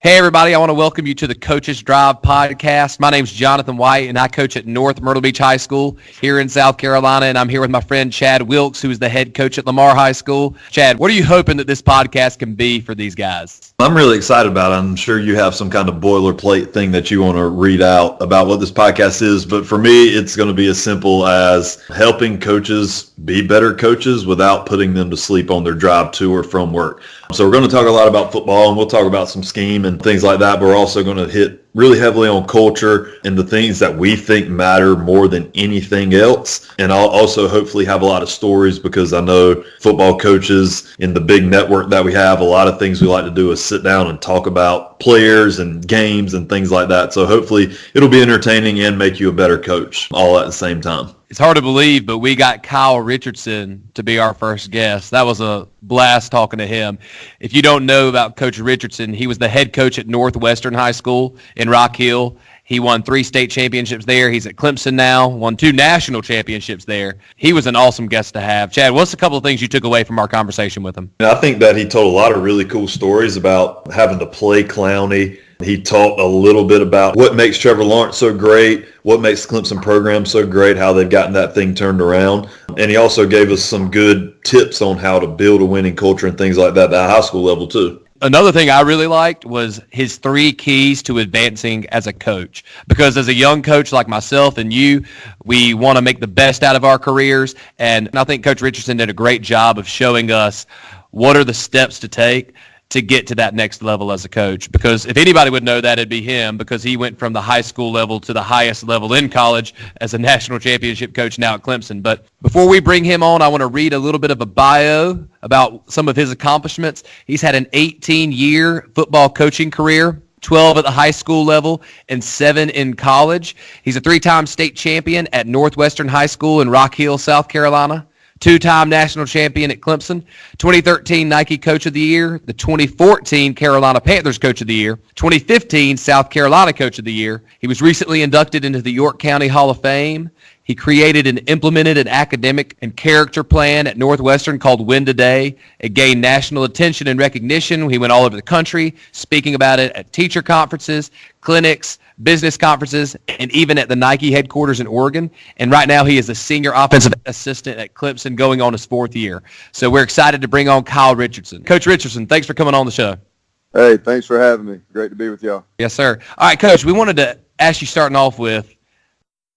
Hey, everybody. I want to welcome you to the Coaches Drive podcast. My name's Jonathan White, and I coach at North Myrtle Beach High School here in South Carolina, and I'm here with my friend Chad Wilkes, who's the head coach at Lamar High School. Chad, what are you hoping that this podcast can be for these guys? I'm really excited about it. I'm sure you have some kind of boilerplate thing that you want to read out about what this podcast is, but for me, it's going to be as simple as helping coaches be better coaches without putting them to sleep on their drive to or from work. So we're going to talk a lot about football, and we'll talk about some scheme and things like that, but we're also going to hit really heavily on culture and the things that we think matter more than anything else. And I'll also hopefully have a lot of stories, because I know football coaches in the big network that we have, a lot of things we like to do is sit down and talk about players and games and things like that. So hopefully it'll be entertaining and make you a better coach all at the same time. It's hard to believe, but we got Kyle Richardson to be our first guest. That was a blast talking to him. If you don't know about Coach Richardson, he was the head coach at Northwestern High School in Rock Hill. He won 3 state championships there. He's at Clemson now, won 2 national championships there. He was an awesome guest to have. Chad, what's a couple of things you took away from our conversation with him? I think that he told a lot of really cool stories about having to play Clowney. He talked a little bit about what makes Trevor Lawrence so great, what makes the Clemson program so great, how they've gotten that thing turned around. And he also gave us some good tips on how to build a winning culture and things like that at the high school level too. Another thing I really liked was his 3 keys to advancing as a coach. Because as a young coach like myself and you, we want to make the best out of our careers. And I think Coach Richardson did a great job of showing us what are the steps to take to get to that next level as a coach. Because if anybody would know that, it'd be him, because he went from the high school level to the highest level in college as a national championship coach now at Clemson. But before we bring him on, I want to read a little bit of a bio about some of his accomplishments. He's had an 18-year football coaching career, 12 at the high school level and 7 in college. He's a 3-time state champion at Northwestern High School in Rock Hill, South Carolina. 2-time national champion at Clemson, 2013 Nike Coach of the Year, the 2014 Carolina Panthers Coach of the Year, 2015 South Carolina Coach of the Year. He was recently inducted into the York County Hall of Fame. He created and implemented an academic and character plan at Northwestern called Win Today. It gained national attention and recognition. He went all over the country speaking about it at teacher conferences, clinics, business conferences, and even at the Nike headquarters in Oregon. And right now he is a senior offensive assistant at Clemson going on his 4th year. So we're excited to bring on Kyle Richardson. Coach Richardson, thanks for coming on the show. Hey, thanks for having me. Great to be with y'all. Yes, sir. All right, Coach, we wanted to ask you, starting off with,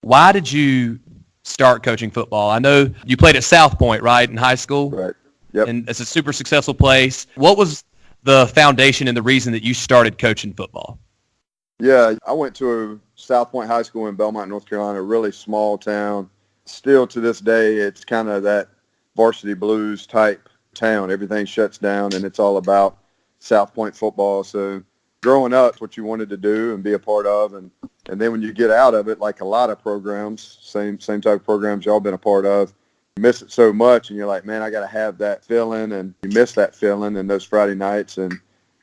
why did you start coaching football? I know you played at South Point, right, in high school? Right. Yep. And it's a super successful place. What was the foundation and the reason that you started coaching football? Yeah, I went to a South Point High School in Belmont, North Carolina, a really small town. Still to this day, it's kind of that varsity blues type town. Everything shuts down, and it's all about South Point football. So growing up, what you wanted to do and be a part of, and then when you get out of it, like a lot of programs, same type of programs y'all been a part of, you miss it so much, and you're like, man, I got to have that feeling, and you miss that feeling in those Friday nights. And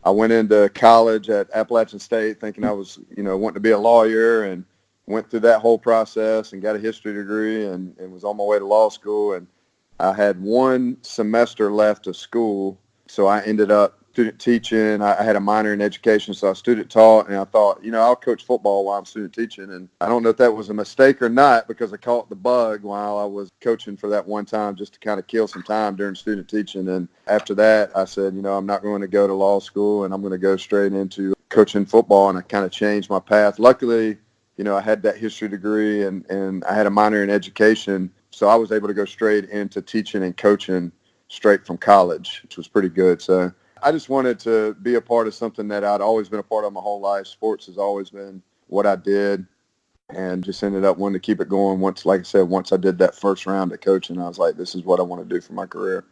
I went into college at Appalachian State thinking I was, wanting to be a lawyer, and went through that whole process and got a history degree and was on my way to law school. And I had 1 semester left of school, so I ended up student teaching. I had a minor in education, so I student taught, and I thought, I'll coach football while I'm student teaching. And I don't know if that was a mistake or not, because I caught the bug while I was coaching for that one time just to kind of kill some time during student teaching. And after that, I said, I'm not going to go to law school, and I'm going to go straight into coaching football, and I kind of changed my path. Luckily, I had that history degree, and I had a minor in education, so I was able to go straight into teaching and coaching straight from college, which was pretty good. So I just wanted to be a part of something that I'd always been a part of my whole life. Sports has always been what I did, and just ended up wanting to keep it going. Once I did that first round of coaching, I was like, this is what I want to do for my career.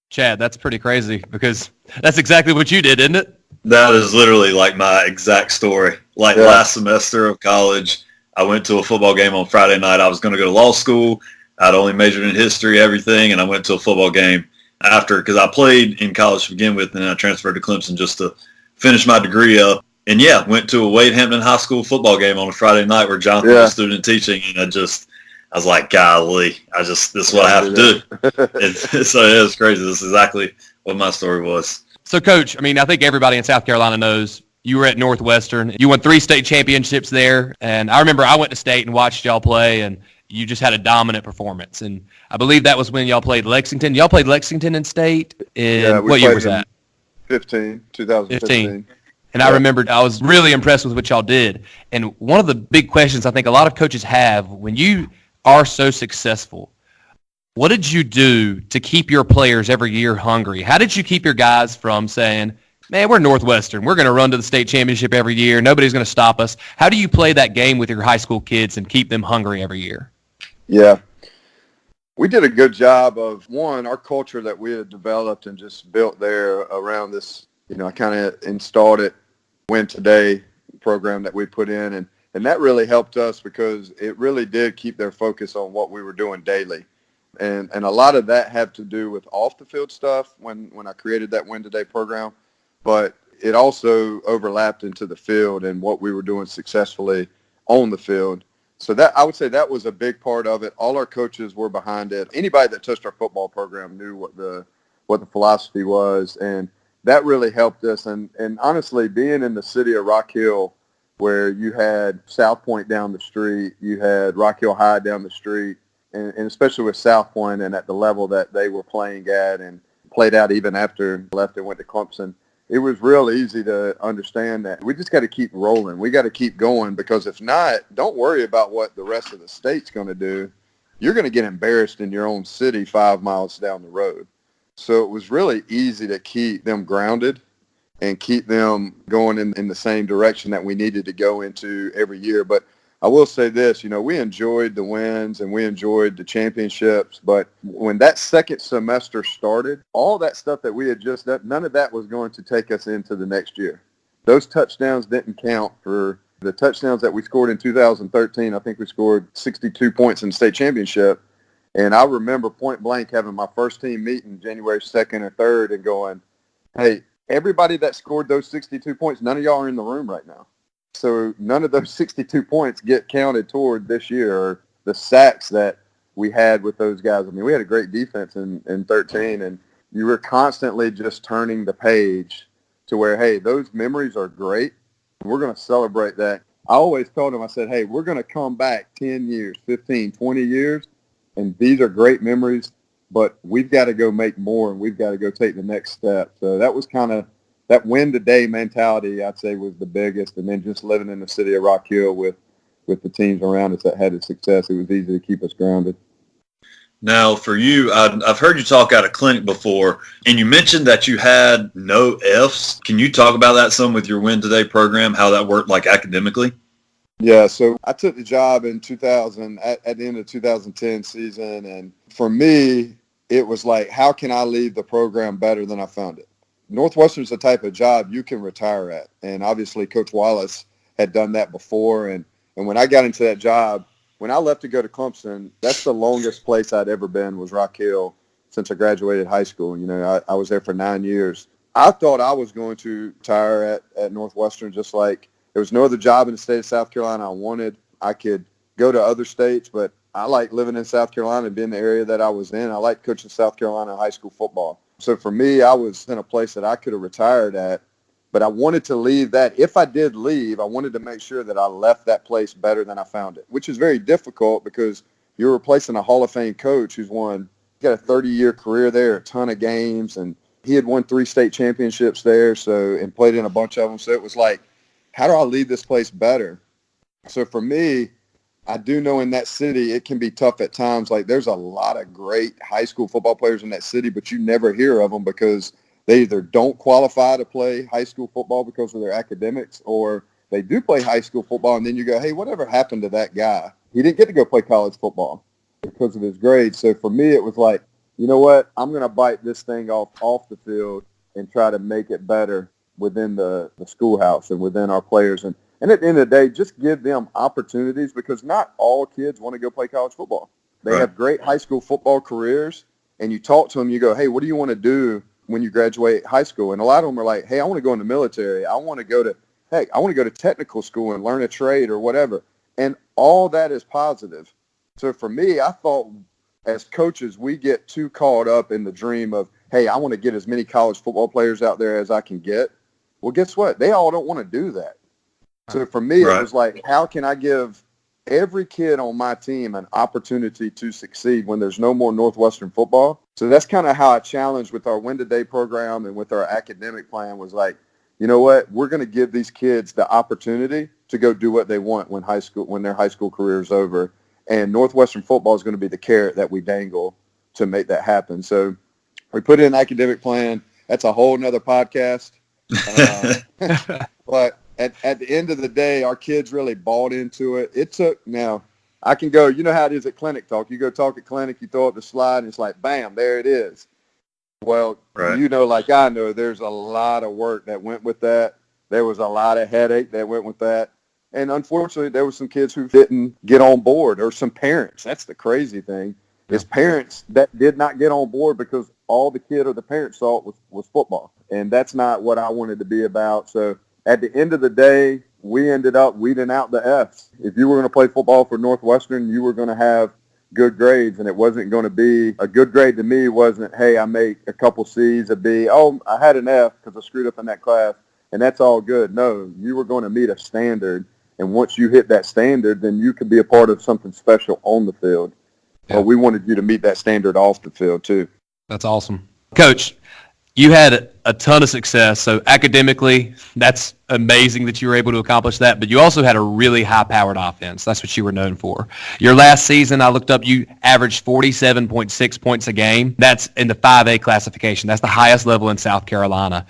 Chad, that's pretty crazy, because that's exactly what you did, isn't it? That is literally like my exact story. Last semester of college, I went to a football game on Friday night. I was going to go to law school. I'd only majored in history, everything, and I went to a football game after, because I played in college to begin with, and then I transferred to Clemson just to finish my degree up. And yeah, went to a Wade Hampton High School football game on a Friday night where Jonathan was student teaching, and I was like, golly, this is what I have to do. So it's crazy. This is exactly what my story was. So, Coach, I think everybody in South Carolina knows You were at Northwestern. You won 3 state championships there. And I remember I went to state and watched y'all play, and you just had a dominant performance. And I believe that was when y'all played Lexington. Y'all played Lexington in state? What year was that? 2015. And I remembered I was really impressed with what y'all did. And one of the big questions I think a lot of coaches have when you are so successful, what did you do to keep your players every year hungry? How did you keep your guys from saying, man, we're Northwestern. We're going to run to the state championship every year. Nobody's going to stop us. How do you play that game with your high school kids and keep them hungry every year? Yeah. We did a good job of, one, our culture that we had developed and just built there around this, I kind of installed it, Win Today program that we put in. And that really helped us because it really did keep their focus on what we were doing daily. And a lot of that had to do with off-the-field stuff when I created that Win Today program. But it also overlapped into the field and what we were doing successfully on the field. So that I would say that was a big part of it. All our coaches were behind it. Anybody that touched our football program knew what the philosophy was, and that really helped us. And honestly, being in the city of Rock Hill, where you had South Point down the street, you had Rock Hill High down the street, and especially with South Point and at the level that they were playing at and played out even after left and went to Clemson, it was real easy to understand that we just got to keep rolling. We got to keep going, because if not, don't worry about what the rest of the state's going to do. You're going to get embarrassed in your own city 5 miles down the road. So it was really easy to keep them grounded and keep them going in the same direction that we needed to go into every year. But I will say this, we enjoyed the wins and we enjoyed the championships, but when that second semester started, all that stuff that we had just done, none of that was going to take us into the next year. Those touchdowns didn't count for the touchdowns that we scored in 2013. I think we scored 62 points in the state championship. And I remember point blank having my first team meeting January 2nd or 3rd and going, hey, everybody that scored those 62 points, none of y'all are in the room right now. So none of those 62 points get counted toward this year, or the sacks that we had with those guys. I mean, we had a great defense in 13, and you were constantly just turning the page to where, hey, those memories are great. We're going to celebrate that. I always told them, I said, hey, we're going to come back 10 years, 15, 20 years, and these are great memories, but we've got to go make more, and we've got to go take the next step. So that was kind of that win-today mentality, I'd say, was the biggest. And then just living in the city of Rock Hill with the teams around us that had the success, it was easy to keep us grounded. Now, for you, I've heard you talk out of clinic before, and you mentioned that you had no Fs. Can you talk about that some with your Win Today program, how that worked, like academically? Yeah, so I took the job in 2000, at the end of 2010 season, and for me, it was like, how can I leave the program better than I found it? Northwestern's the type of job you can retire at, and obviously Coach Wallace had done that before, and when I got into that job, when I left to go to Clemson, that's the longest place I'd ever been, was Rock Hill, since I graduated high school. I was there for 9 years. I thought I was going to retire at Northwestern, just like there was no other job in the state of South Carolina I wanted. I could go to other states, but I like living in South Carolina and being the area that I was in. I like coaching South Carolina high school football. So for me, I was in a place that I could have retired at, but I wanted to leave that. If I did leave, I wanted to make sure that I left that place better than I found it, which is very difficult because you're replacing a Hall of Fame coach who's got a 30-year career there, a ton of games, and he had won 3 state championships there, and played in a bunch of them. So it was like, how do I leave this place better? So for me, I do know in that city it can be tough at times. Like, there's a lot of great high school football players in that city, but you never hear of them because they either don't qualify to play high school football because of their academics, or they do play high school football, and then you go, hey, whatever happened to that guy? He didn't get to go play college football because of his grades. So for me, it was like, you know what? I'm going to bite this thing off the field and try to make it better within the schoolhouse and within our players. And at the end of the day, just give them opportunities, because not all kids want to go play college football. They have great high school football careers, and you talk to them, you go, hey, what do you want to do when you graduate high school? And a lot of them are like, hey, I want to go in the military. I want to go to technical school and learn a trade or whatever. And all that is positive. So for me, I thought as coaches, we get too caught up in the dream of, hey, I want to get as many college football players out there as I can get. Well, guess what? They all don't want to do that. So for me, it was like, how can I give every kid on my team an opportunity to succeed when there's no more Northwestern football? So that's kind of how I challenged with our Win Today program and with our academic plan was like, you know what? We're going to give these kids the opportunity to go do what they want when their high school career is over. And Northwestern football is going to be the carrot that we dangle to make that happen. So we put in an academic plan. That's a whole nother podcast. But at the end of the day, our kids really bought into it. Now, I can go, you know how it is at clinic talk. You go talk at clinic, you throw up the slide, and it's like, bam, there it is. Well, you know, like I know, there's a lot of work that went with that. There was a lot of headache that went with that. And unfortunately, there were some kids who didn't get on board, or some parents. That's the crazy thing, is parents that did not get on board because all the kid or the parent saw was football. And that's not what I wanted to be about. So at the end of the day, we ended up weeding out the Fs. If you were going to play football for Northwestern, you were going to have good grades, and it wasn't going to be a good grade to me wasn't, hey, I make a couple C's, a B. Oh, I had an F because I screwed up in that class, and that's all good. No, you were going to meet a standard, and once you hit that standard, then you could be a part of something special on the field. Yeah. But we wanted you to meet that standard off the field, too. That's awesome. Coach, you had a ton of success. So academically, that's amazing that you were able to accomplish that. But you also had a really high-powered offense. That's what you were known for. Your last season, I looked up, you averaged 47.6 points a game. That's in the 5A classification. That's the highest level in South Carolina.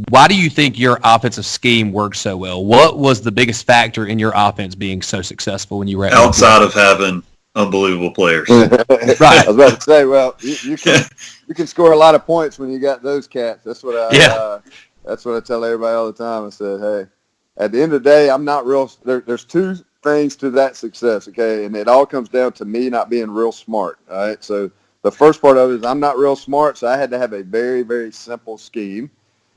Why do you think your offensive scheme worked so well? What was the biggest factor in your offense being so successful when you were at outside of having unbelievable players? Right. I was about to say, well, you can score a lot of points when you got those cats. That's what I tell everybody all the time. I said, hey, at the end of the day, I'm not real. There's two things to that success, okay, and it all comes down to me not being real smart. All right, so the first part of it is I'm not real smart, so I had to have a very, very simple scheme.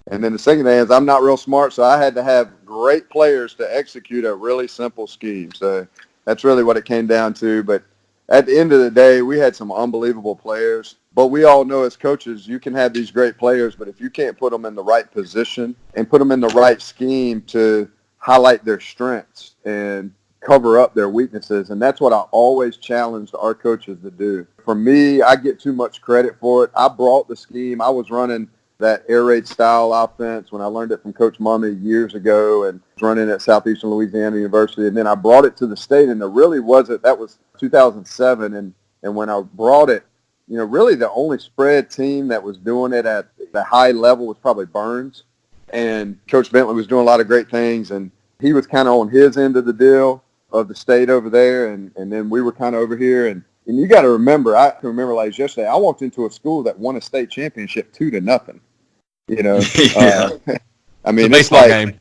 And then the second thing is I'm not real smart, so I had to have great players to execute a really simple scheme. So that's really what it came down to. But at the end of the day, we had some unbelievable players. But we all know as coaches, you can have these great players, but if you can't put them in the right position and put them in the right scheme to highlight their strengths and cover up their weaknesses, and that's what I always challenged our coaches to do. For me, I get too much credit for it. I brought the scheme. I was running that air raid style offense when I learned it from Coach Mummy years ago and was running at Southeastern Louisiana University. And then I brought it to the state, and there really wasn't. That was 2007. And when I brought it, you know, really the only spread team that was doing it at the high level was probably Burns. And Coach Bentley was doing a lot of great things, and he was kind of on his end of the deal of the state over there, and then we were kind of over here. And you got to remember, I can remember like yesterday, I walked into a school that won a state championship 2-0. You know, I mean, it's like, game.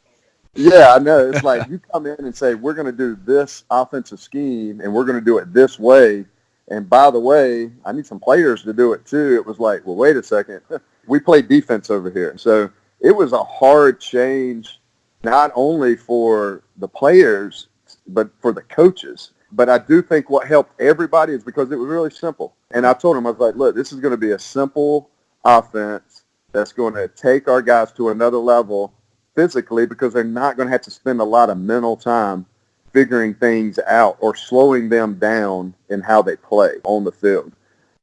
Yeah, I know. It's like you come in and say, we're going to do this offensive scheme and we're going to do it this way. And by the way, I need some players to do it too. It was like, well, wait a second. We play defense over here. So it was a hard change, not only for the players, but for the coaches. But I do think what helped everybody is because it was really simple. And I told them, I was like, look, this is going to be a simple offense that's going to take our guys to another level physically because they're not going to have to spend a lot of mental time figuring things out or slowing them down in how they play on the field.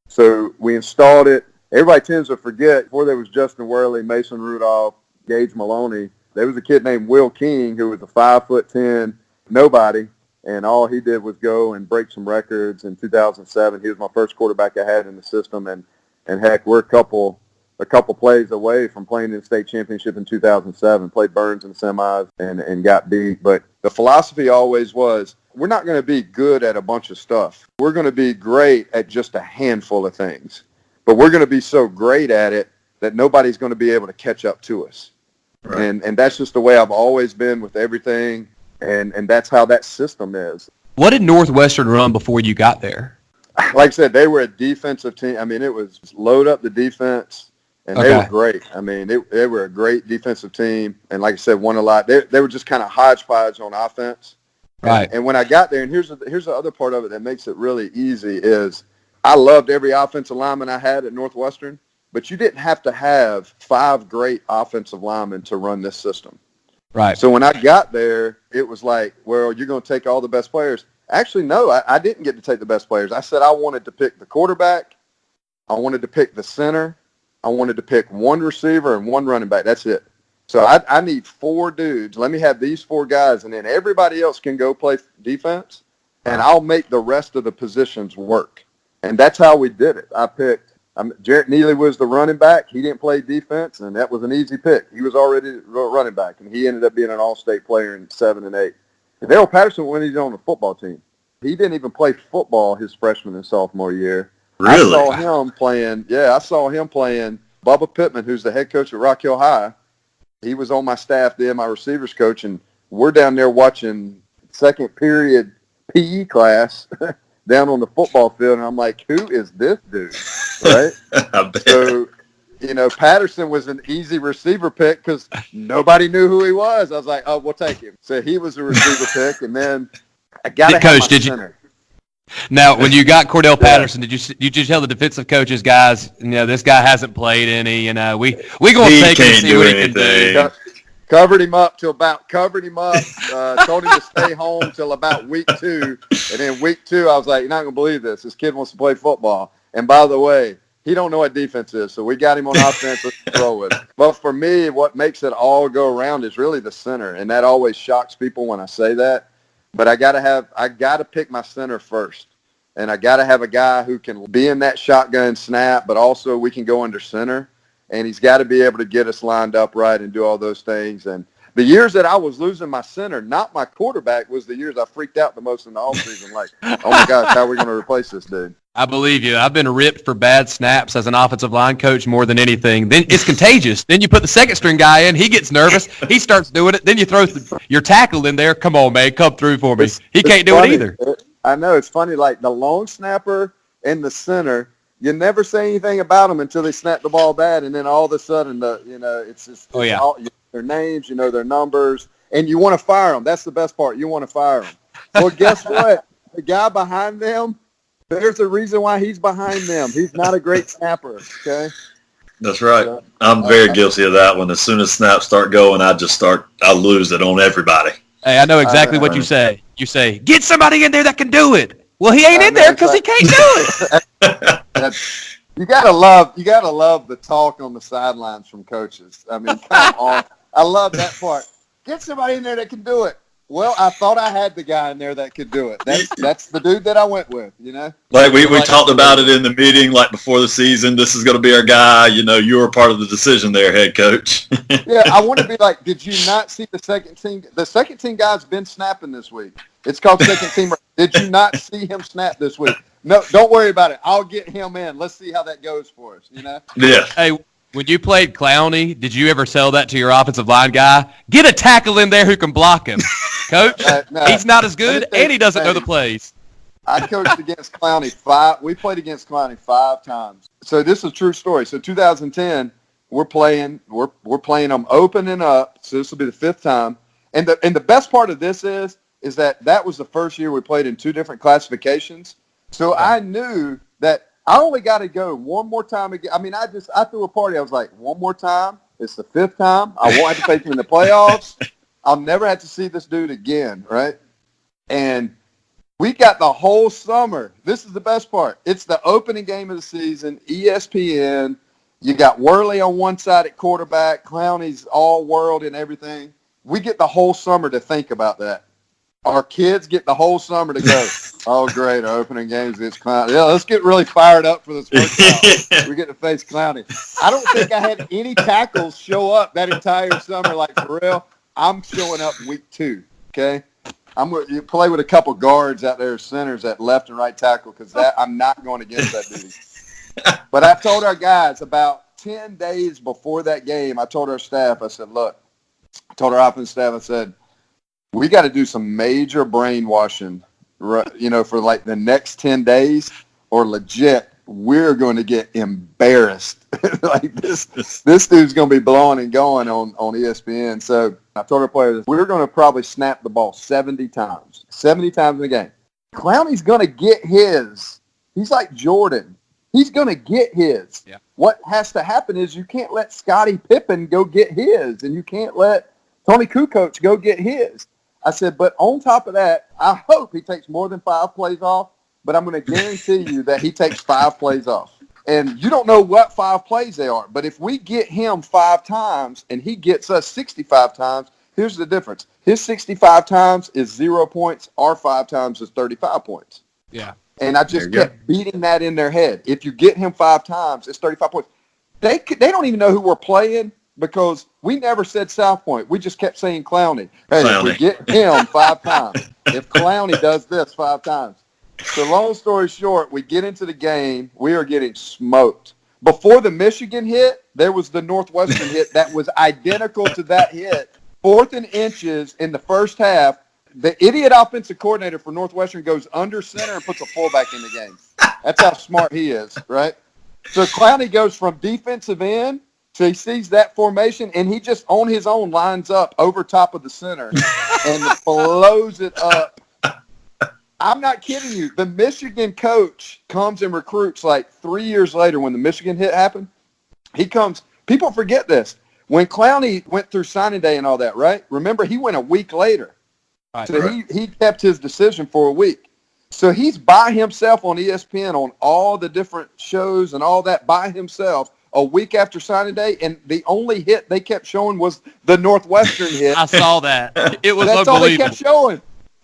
So we installed it. Everybody tends to forget, before there was Justin Worley, Mason Rudolph, Gage Maloney, there was a kid named Will King who was a 5'10" nobody, and all he did was go and break some records in 2007. He was my first quarterback I had in the system, and heck, we're a couple plays away from playing in the state championship in 2007, played Burns in the semis and got beat. But the philosophy always was, we're not going to be good at a bunch of stuff. We're going to be great at just a handful of things. But we're going to be so great at it that nobody's going to be able to catch up to us. Right. And that's just the way I've always been with everything, and that's how that system is. What did Northwestern run before you got there? Like I said, they were a defensive team. I mean, it was load up the defense. And they were great. I mean, they were a great defensive team. And like I said, won a lot. They were just kind of hodgepodge on offense. Right. And when I got there, and here's the other part of it that makes it really easy is I loved every offensive lineman I had at Northwestern. but you didn't have to have 5 great offensive linemen to run this system. Right. So when I got there, it was like, well, you're going to take all the best players. Actually, no, I didn't get to take the best players. I said I wanted to pick the quarterback. I wanted to pick the center. I wanted to pick 1 receiver and 1 running back. That's it. So I need 4 dudes. Let me have these 4 guys, and then everybody else can go play defense, and I'll make the rest of the positions work. And that's how we did it. I picked Jarrett Neely was the running back. He didn't play defense, and that was an easy pick. He was already running back, and he ended up being an all-state player in 7 and 8. And Daryl Patterson, when he's on the football team, he didn't even play football his freshman and sophomore year. Really? I saw him playing Bubba Pittman, who's the head coach at Rock Hill High. He was on my staff then, my receivers coach, and we're down there watching second period PE class down on the football field, and I'm like, who is this dude, right? So, Patterson was an easy receiver pick because nobody knew who he was. I was like, oh, we'll take him. So he was a receiver pick, and then I got to have my center. Now, when you got Cordell Patterson, did you just tell the defensive coaches, guys, this guy hasn't played any, we going to take him and see what he can do. Covered him up, told him to stay home till about week 2. And then week 2, I was like, you're not going to believe this. This kid wants to play football. And by the way, he don't know what defense is, so we got him on offense. Let's throw with it. But for me, what makes it all go around is really the center, and that always shocks people when I say that. But I got to pick my center first, and I got to have a guy who can be in that shotgun snap, but also we can go under center, and he's got to be able to get us lined up right and do all those things. And the years that I was losing my center, not my quarterback, was the years I freaked out the most in the offseason. Like, oh my gosh, how are we going to replace this dude? I believe you. I've been ripped for bad snaps as an offensive line coach more than anything. Then it's contagious. Then you put the second string guy in. He gets nervous. He starts doing it. Then you throw your tackle in there. Come on, man. Come through for me. He can't do it either. I know. It's funny. Like the long snapper and the center, you never say anything about them until they snap the ball bad. And then all of a sudden, it's just their names, their numbers. And you want to fire them. That's the best part. You want to fire them. Well, guess what? The guy behind them, there's a reason why he's behind them. He's not a great snapper, okay? That's right. I'm very guilty of that one. As soon as snaps start going, I lose it on everybody. Hey, I know exactly what you say. You say, get somebody in there that can do it. Well, he ain't in there because he can't do it. You gotta love the talk on the sidelines from coaches. I mean, come on. I love that part. Get somebody in there that can do it. Well, I thought I had the guy in there that could do it. That's the dude that I went with, Like we talked about it in the meeting, like before the season. This is going to be our guy. You were part of the decision there, head coach. Yeah, I want to be like, did you not see the second team? The second team guy's been snapping this week. It's called second team. Did you not see him snap this week? No, don't worry about it. I'll get him in. Let's see how that goes for us, Yeah. Hey, when you played Clowney, did you ever tell that to your offensive line guy? Get a tackle in there who can block him. Coach, no. He's not as good, and he doesn't know the plays. I coached against Clowney we played against Clowney 5 times. So this is a true story. So 2010, we're playing them opening up. So this will be the 5th time. And the bbest part of this is that was the first year we played in 2 different classifications. So I knew that I only got to go one more time again. I mean, I threw a party. I was like, one more time. It's the 5th time. I won't have to face him in the playoffs. I'll never have to see this dude again, right? And we got the whole summer. This is the best part. It's the opening game of the season, ESPN. You got Worley on one side at quarterback. Clowney's all world and everything. We get the whole summer to think about that. Our kids get the whole summer to go, oh, great, our opening games against Clowney. Yeah, let's get really fired up for this workout. We get to face Clowney. I don't think I had any tackles show up that entire summer, like for real. I'm showing up week 2, okay? You play with a couple guards out there, centers at left and right tackle, because I'm not going against that dude. But I told our guys about 10 days before that game, I told our staff, I said, look, I told our offense staff, I said, we got to do some major brainwashing, for like the next 10 days, or legit, we're going to get embarrassed. Like this dude's going to be blowing and going on ESPN. So I told our players, we're going to probably snap the ball 70 times in the game. Clowney's going to get his. He's like Jordan. He's going to get his. Yeah. What has to happen is you can't let Scottie Pippen go get his, and you can't let Tony Kukoc go get his. I said, but on top of that, I hope he takes more than 5 plays off, but I'm going to guarantee you that he takes 5 plays off. And you don't know what 5 plays they are, but if we get him 5 times and he gets us 65 times, here's the difference. His 65 times is 0 points. Our 5 times is 35 points. Yeah. And I just kept beating that in their head. If you get him 5 times, it's 35 points. They don't even know who we're playing because we never said South Point. We just kept saying Clowney. Hey, if we get him 5 times, if Clowney does this 5 times. So long story short, we get into the game. We are getting smoked. Before the Michigan hit, there was the Northwestern hit that was identical to that hit. 4th and inches in the first half. The idiot offensive coordinator for Northwestern goes under center and puts a fullback in the game. That's how smart he is, right? So Clowney goes from defensive end, so he sees that formation, and he just on his own lines up over top of the center and blows it up. I'm not kidding you. The Michigan coach comes and recruits like 3 years later when the Michigan hit happened. He comes. People forget this. When Clowney went through signing day and all that, right? Remember, he went a week later. Right. So he kept his decision for a week. So he's by himself on ESPN on all the different shows and all that by himself a week after signing day, and the only hit they kept showing was the Northwestern hit. I saw that. It was That's unbelievable. all they kept showing.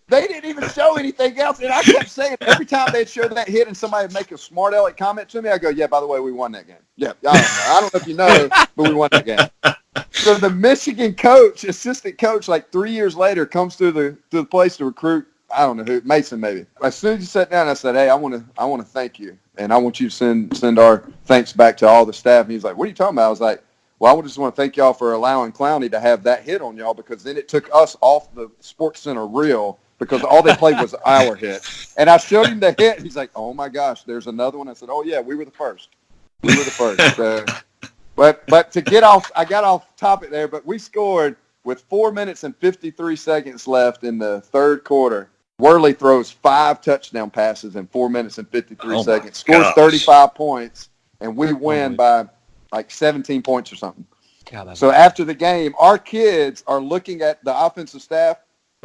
They didn't even show anything else, and I kept saying every time they'd show that hit and somebody would make a smart aleck comment to me, I go, yeah, by the way, we won that game. Yeah, I don't know if you know, but we won that game. So the Michigan coach, assistant coach, like 3 years later, comes to the place to recruit. I don't know who, Mason maybe. As soon as he sat down, I said, hey, I want to thank you, and I want you to send our thanks back to all the staff. And he's like, what are you talking about? I was like, well, I just want to thank y'all for allowing Clowney to have that hit on y'all because then it took us off the Sports Center reel because all they played was our hit. And I showed him the hit. He's like, oh, my gosh, there's another one. I said, oh, yeah, we were the first. We were the first. But to get off, I got off topic there, but we scored with 4 minutes and 53 seconds left in the third quarter. Worley throws 5 touchdown passes in 4 minutes and 53 seconds, scores 35 points, and we win by like 17 points or something. So after the game, our kids are looking at the offensive staff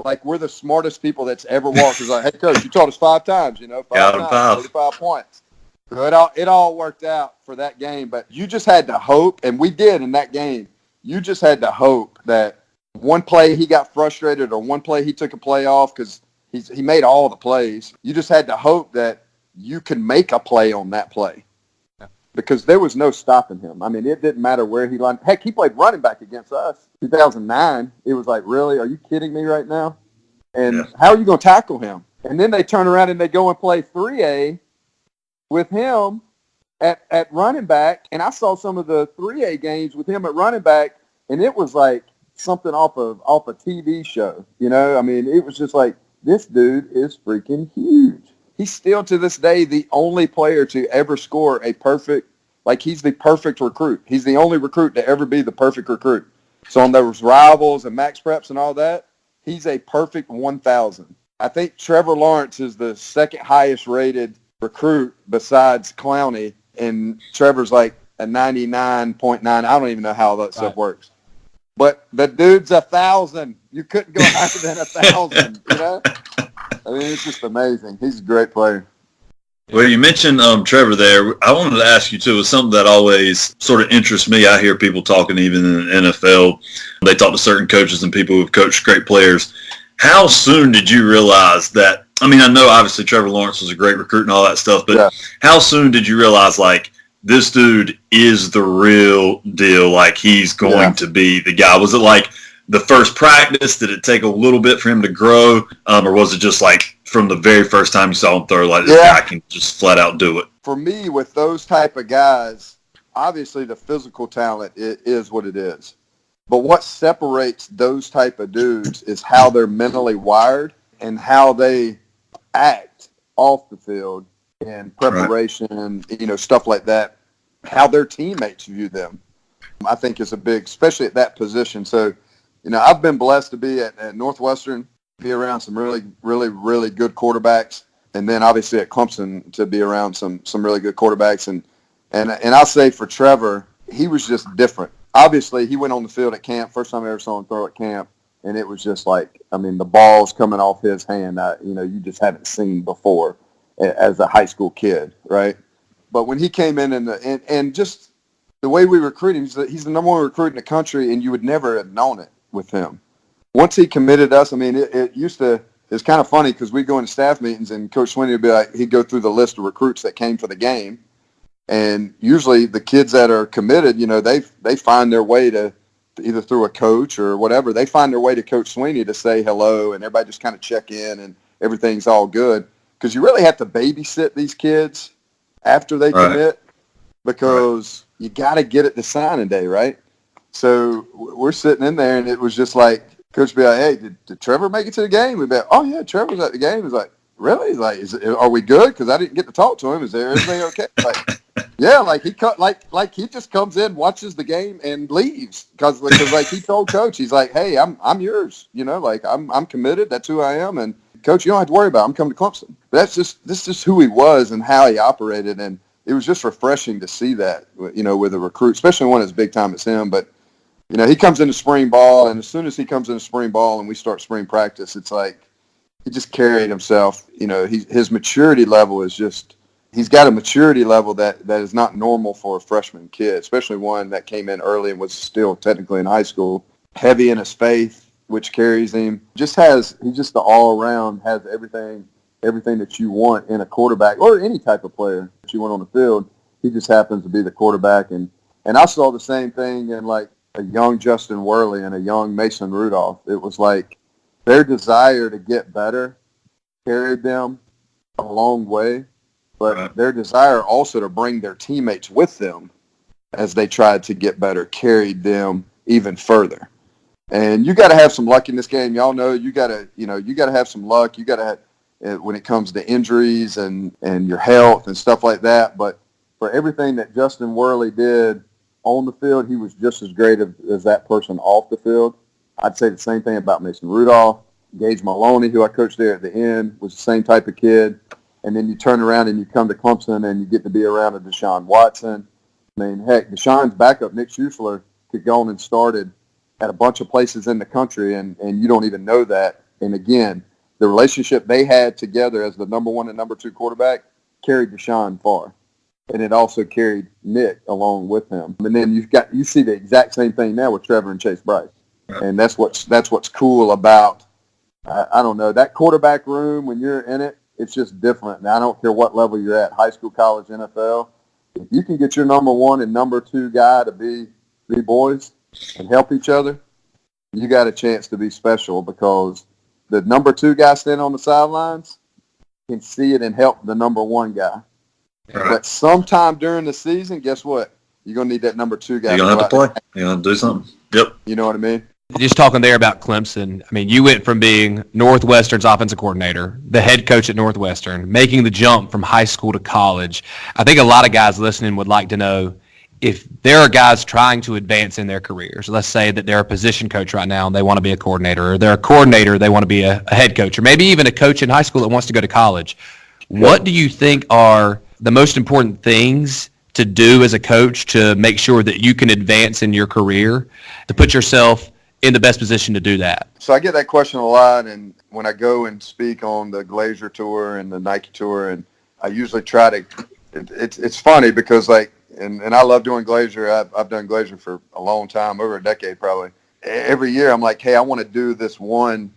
like we're the smartest people that's ever walked. It's like, hey, coach, you taught us 5 times, 5 times, 35 points. So it all worked out for that game, but you just had to hope, and we did in that game. You just had to hope that one play he got frustrated or one play he took a play off because he made all the plays. You just had to hope that you can make a play on that play because there was no stopping him. I mean, it didn't matter where he lined. Heck, he played running back against us 2009. It was like, really? Are you kidding me right now? And how are you going to tackle him? And then they turn around and they go and play 3A with him at running back. And I saw some of the 3A games with him at running back, and it was like something off a TV show. I mean, it was just like, this dude is freaking huge. He's still to this day the only player to ever score a perfect, like he's the perfect recruit. He's the only recruit to ever be the perfect recruit. So on those rivals and max preps and all that, he's a perfect 1,000. I think Trevor Lawrence is the second highest rated recruit besides Clowney, and Trevor's like a 99.9. I don't even know how that stuff works. But the dude's 1,000. You couldn't go higher than 1,000, I mean, it's just amazing. He's a great player. Well, you mentioned Trevor there. I wanted to ask you, too, it's something that always sort of interests me. I hear people talking even in the NFL. They talk to certain coaches and people who've coached great players. How soon did you realize that? I mean, I know obviously Trevor Lawrence was a great recruit and all that stuff, but how soon did you realize, like, this dude is the real deal, like he's going to be the guy? Was it like the first practice? Did it take a little bit for him to grow? Or was it just like from the very first time you saw him throw, like this guy can just flat out do it? For me, with those type of guys, obviously the physical talent is what it is. But what separates those type of dudes is how they're mentally wired and how they act off the field and preparation, stuff like that, how their teammates view them, I think is a big, especially at that position. So, I've been blessed to be at Northwestern, be around some really, really, really good quarterbacks. and then obviously at Clemson to be around some really good quarterbacks. And I'll say for Trevor, he was just different. Obviously, he went on the field at camp, first time I ever saw him throw at camp, and it was just like, I mean, the ball's coming off his hand, you just haven't seen before as a high school kid, right? But when he came in and just the way we recruit him, he's the number one recruit in the country, and you would never have known it with him. Once he committed us, I mean, it's kind of funny because we'd go into staff meetings and Coach Swinney would be like, he'd go through the list of recruits that came for the game. And usually the kids that are committed, they find their way to either through a coach or whatever. They find their way to Coach Swinney to say hello, and everybody just kind of check in and everything's all good. Because you really have to babysit these kids after they commit because you got to get it to signing day, right? So we're sitting in there, and it was just like, Coach would be like, hey, did Trevor make it to the game? We'd be like, oh, yeah, Trevor's at the game. He's like, really? He's like, are we good? Because I didn't get to talk to him. Is everything okay? Like, yeah, like he just comes in, watches the game, and leaves because like he told Coach, he's like, hey, I'm yours. Like I'm committed. That's who I am. And Coach, you don't have to worry about it. I'm coming to Clemson. This is just who he was and how he operated. And it was just refreshing to see that, with a recruit, especially one as big time as him. But he comes into spring ball, and as soon as he comes into spring ball and we start spring practice, it's like he just carried himself. His maturity level is just. He's got a maturity level that is not normal for a freshman kid, especially one that came in early and was still technically in high school. Heavy in his faith, which carries him. He's just the all-around, has everything that you want in a quarterback or any type of player that you want on the field. He just happens to be the quarterback. And I saw the same thing in like a young Justin Worley and a young Mason Rudolph. It was like their desire to get better carried them a long way. But their desire also to bring their teammates with them as they tried to get better carried them even further. And you got to have some luck in this game. Y'all know you got to have some luck. You got to have, when it comes to injuries and your health and stuff like that. But for everything that Justin Worley did on the field, he was just as great as that person off the field. I'd say the same thing about Mason Rudolph. Gage Maloney, who I coached there at the end, was the same type of kid. And then you turn around and you come to Clemson and you get to be around a Deshaun Watson. I mean, heck, Deshaun's backup, Nick Schufler, could go on and started at a bunch of places in the country, and you don't even know that. And again, the relationship they had together as the number one and number two quarterback carried Deshaun far. And it also carried Nick along with him. And then you see the exact same thing now with Trevor and Chase Bryce. And that's what's cool about, I don't know, that quarterback room when you're in it. It's just different. Now, I don't care what level you're at, high school, college, NFL. If you can get your number one and number two guy to be boys and help each other, you got a chance to be special because the number two guy standing on the sidelines can see it and help the number one guy. Right. But sometime during the season, guess what? You're going to need that number two guy. You're going to have to play. You're going to do something. Yep. You know what I mean? Just talking there about Clemson, I mean, you went from being Northwestern's offensive coordinator, the head coach at Northwestern, making the jump from high school to college. I think a lot of guys listening would like to know if there are guys trying to advance in their careers. Let's say that they're a position coach right now and they want to be a coordinator, or they're a coordinator, they want to be a head coach, or maybe even a coach in high school that wants to go to college. What do you think are the most important things to do as a coach to make sure that you can advance in your career, to put yourself in the best position to do that? So I get that question a lot, and when I go and speak on the Glazier Tour and the Nike Tour, and I usually try to, it's funny because and I love doing Glazier. I've done Glazier for a long time, over a decade probably. Every year I'm like, hey, I want to do this one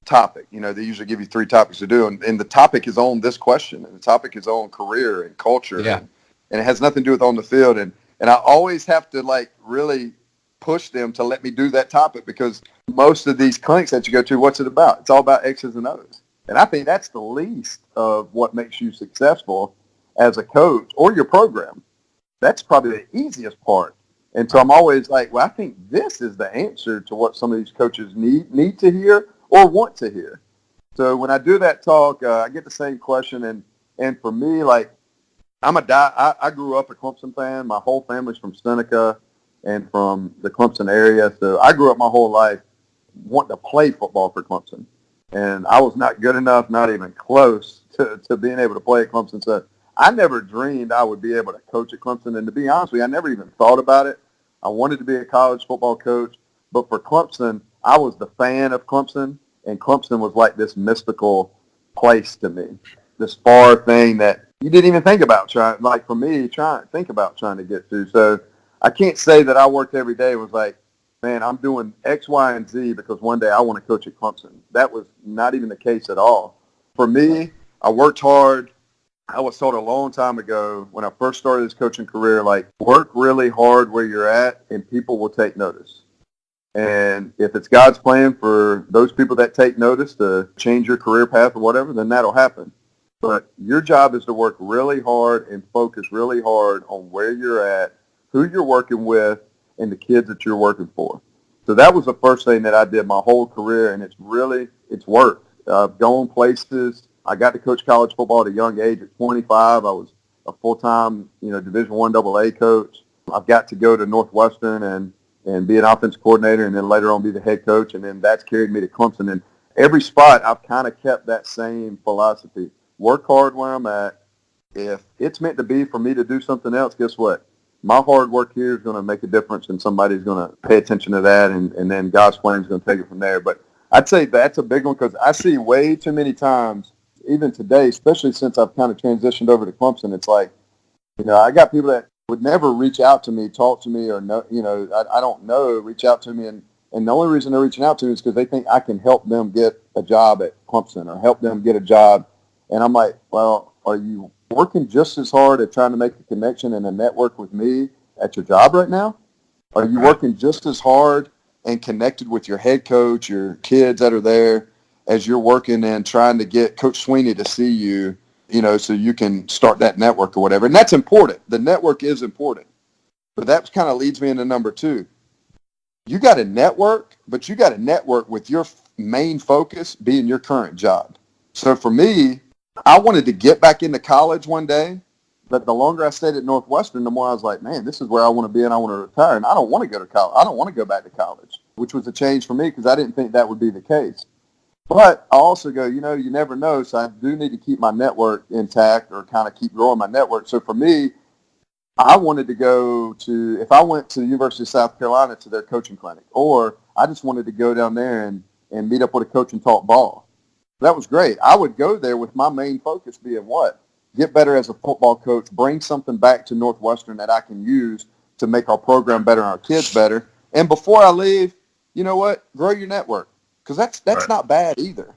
topic. They usually give you 3 topics to do, and the topic is on this question, and the topic is on career and culture, and it has nothing to do with on the field, and I always have to really push them to let me do that topic because most of these clinics that you go to, what's it about? It's all about X's and O's. And I think that's the least of what makes you successful as a coach or your program. That's probably the easiest part. And so I'm always like, well, I think this is the answer to what some of these coaches need to hear or want to hear. So when I do that talk, I get the same question. And for me, I grew up a Clemson fan. My whole family's from Seneca and from the Clemson area. So I grew up my whole life wanting to play football for Clemson. And I was not good enough, not even close to being able to play at Clemson. So I never dreamed I would be able to coach at Clemson. And to be honest with you, I never even thought about it. I wanted to be a college football coach. But for Clemson, I was the fan of Clemson, and Clemson was like this mystical place to me, this far thing that you didn't even think about trying to get to. So I can't say that I worked every day. It was like, man, I'm doing X, Y, and Z because one day I want to coach at Clemson. That was not even the case at all. For me, I worked hard. I was told a long time ago when I first started this coaching career, like, work really hard where you're at and people will take notice. And if it's God's plan for those people that take notice to change your career path or whatever, then that'll happen. But your job is to work really hard and focus really hard on where you're at, who you're working with, and the kids that you're working for. So that was the first thing that I did my whole career, and it's worked. I've gone places. I got to coach college football at a young age. At 25, I was a full-time, Division I AA coach. I've got to go to Northwestern and be an offensive coordinator, and then later on be the head coach, and then that's carried me to Clemson. And every spot, I've kind of kept that same philosophy. Work hard where I'm at. If it's meant to be for me to do something else, guess what? My hard work here is going to make a difference, and somebody's going to pay attention to that, and then God's plan is going to take it from there. But I'd say that's a big one because I see way too many times, even today, especially since I've kind of transitioned over to Clemson, it's like, I got people that would never reach out to me, talk to me, or I don't know, reach out to me, and the only reason they're reaching out to me is because they think I can help them get a job at Clemson or help them get a job, and I'm like, well, are you working just as hard at trying to make a connection and a network with me at your job right now? Are you working just as hard and connected with your head coach, your kids that are there, as you're working and trying to get Coach Sweeney to see you, so you can start that network or whatever? And that's important. The network is important. But that kind of leads me into number 2. You got to network, but you got to network with your main focus being your current job. So for me, I wanted to get back into college one day, but the longer I stayed at Northwestern, the more I was like, man, this is where I want to be and I want to retire. And I don't want to go to college. I don't want to go back to college, which was a change for me because I didn't think that would be the case. But I also go, you never know. So I do need to keep my network intact or kind of keep growing my network. So for me, I wanted to go to, if I went to the University of South Carolina to their coaching clinic, or I just wanted to go down there and meet up with a coach and talk ball. That was great. I would go there with my main focus being what? Get better as a football coach, bring something back to Northwestern that I can use to make our program better and our kids better. And before I leave, you know what? Grow your network, because that's right. Not bad either.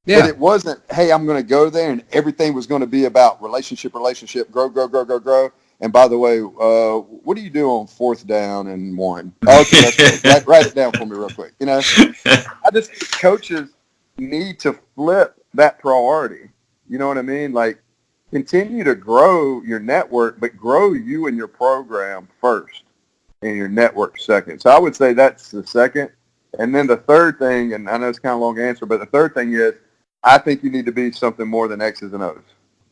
Yeah. But it wasn't, hey, I'm going to go there and everything was going to be about relationship, grow. And by the way, what do you do on 4th down and 1? Okay, that's good. Write it down for me real quick. I just think coaches need to flip that priority. You know what I mean? Like, continue to grow your network, but grow you and your program first and your network second. So I would say that's the second. And then the third thing, and I know it's kind of a long answer, but the third thing is I think you need to be something more than X's and O's.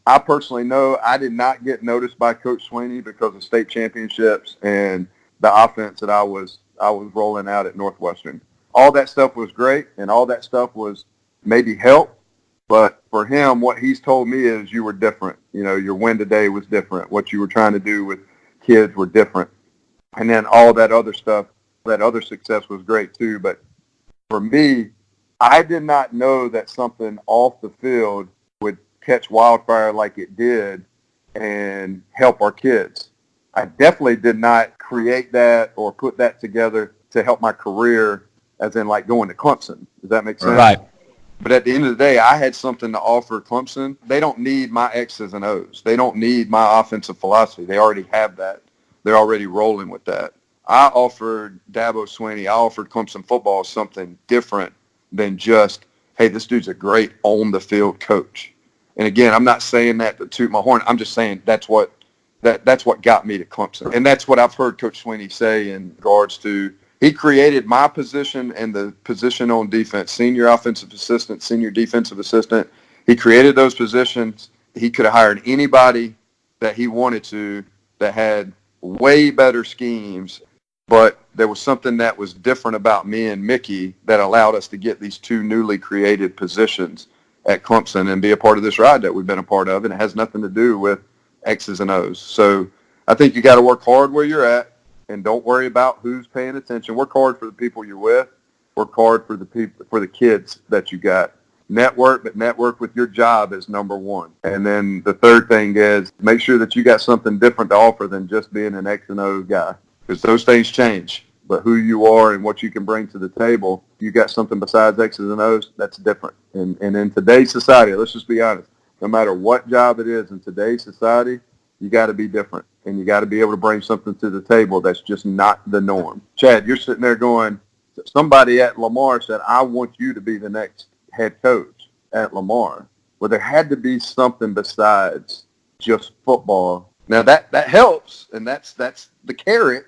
I personally know I did not get noticed by Coach Sweeney because of state championships and the offense that I was rolling out at Northwestern. All that stuff was great, and all that stuff was maybe help, but for him, what he's told me is you were different. Your win today was different. What you were trying to do with kids were different. And then all that other stuff, that other success was great too. But for me, I did not know that something off the field would catch wildfire like it did and help our kids. I definitely did not create that or put that together to help my career, as in like going to Clemson. Does that make sense? Right. But at the end of the day, I had something to offer Clemson. They don't need my X's and O's. They don't need my offensive philosophy. They already have that. They're already rolling with that. I offered Dabo Swinney, I offered Clemson football something different than just, hey, this dude's a great on-the-field coach. And again, I'm not saying that to toot my horn. I'm just saying that's what got me to Clemson. And that's what I've heard Coach Sweeney say in regards to, he created my position and the position on defense, senior offensive assistant, senior defensive assistant. He created those positions. He could have hired anybody that he wanted to that had way better schemes, but there was something that was different about me and Mickey that allowed us to get these two newly created positions. at Clemson and be a part of this ride that we've been a part of, and it has nothing to do with X's and O's. So I think you got to work hard where you're at, and don't worry about who's paying attention. Work hard for the people you're with. Work hard for the kids that you got. Network, but network with your job is number one. And then the third thing is make sure that you got something different to offer than just being an X and O guy, because those things change. But who you are and what you can bring to the table, you got something besides X's and O's, that's different. And in today's society, let's just be honest, no matter what job it is in today's society, you got to be different. And you got to be able to bring something to the table that's just not the norm. Chad, you're sitting there going, somebody at Lamar said, I want you to be the next head coach at Lamar. Well, there had to be something besides just football. Now, that helps, and that's the carrot.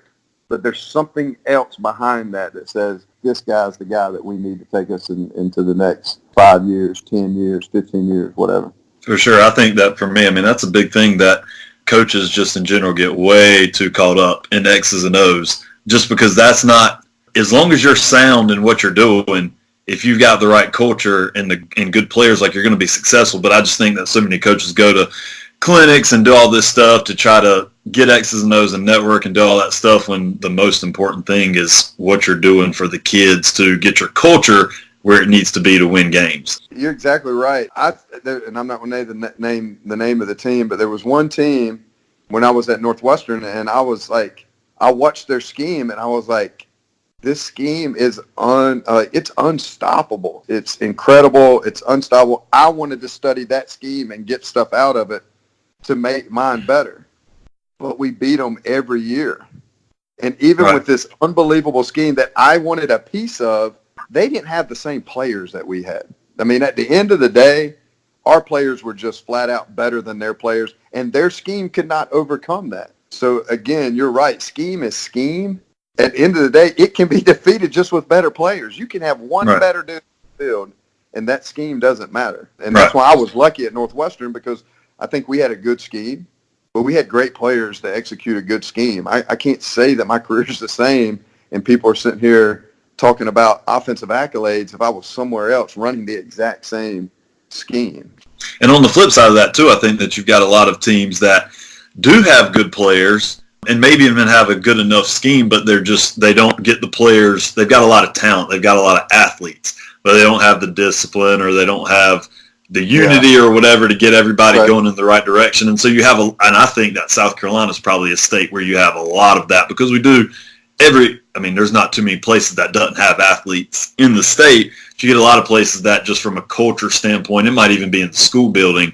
But there's something else behind that says this guy's the guy that we need to take us into the next 5 years, 10 years, 15 years, whatever. For sure. I think that for me, I mean, that's a big thing that coaches just in general get way too caught up in X's and O's, just because that's not, as long as you're sound in what you're doing, if you've got the right culture and good players, like, you're going to be successful. But I just think that so many coaches go to clinics and do all this stuff to try to get X's and O's and network and do all that stuff, when the most important thing is what you're doing for the kids to get your culture where it needs to be to win games. You're exactly right. And I'm not going to name the name of the team, but there was one team when I was at Northwestern, and I was like, I watched their scheme, and I was like, this scheme is it's unstoppable. It's incredible. It's unstoppable. I wanted to study that scheme and get stuff out of it to make mine better. But we beat them every year. And even with this unbelievable scheme that I wanted a piece of, they didn't have the same players that we had. I mean, at the end of the day, our players were just flat out better than their players, and their scheme could not overcome that. So, again, you're right. Scheme is scheme. At the end of the day, it can be defeated just with better players. You can have one better dude in the field, and that scheme doesn't matter. And that's why I was lucky at Northwestern, because I think we had a good scheme, but we had great players to execute a good scheme. I can't say that my career is the same, and people are sitting here talking about offensive accolades if I was somewhere else running the exact same scheme. And on the flip side of that, too, I think that you've got a lot of teams that do have good players and maybe even have a good enough scheme, but they don't get the players. They've got a lot of talent. They've got a lot of athletes, but they don't have the discipline, or they don't have the unity or whatever to get everybody going in the right direction. And so you have and I think that South Carolina is probably a state where you have a lot of that, because we do there's not too many places that doesn't have athletes in the state. But you get a lot of places that, just from a culture standpoint, it might even be in the school building,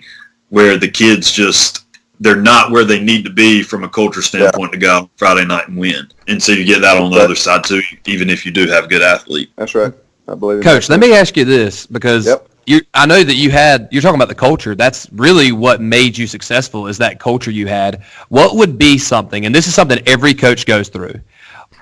where the kids they're not where they need to be from a culture standpoint to go out Friday night and win. And so you get that on the other side too, even if you do have good athlete. That's right. I believe it. Coach, let me ask you this, because I know that you're talking about the culture. That's really what made you successful, is that culture you had. What would be something, and this is something every coach goes through,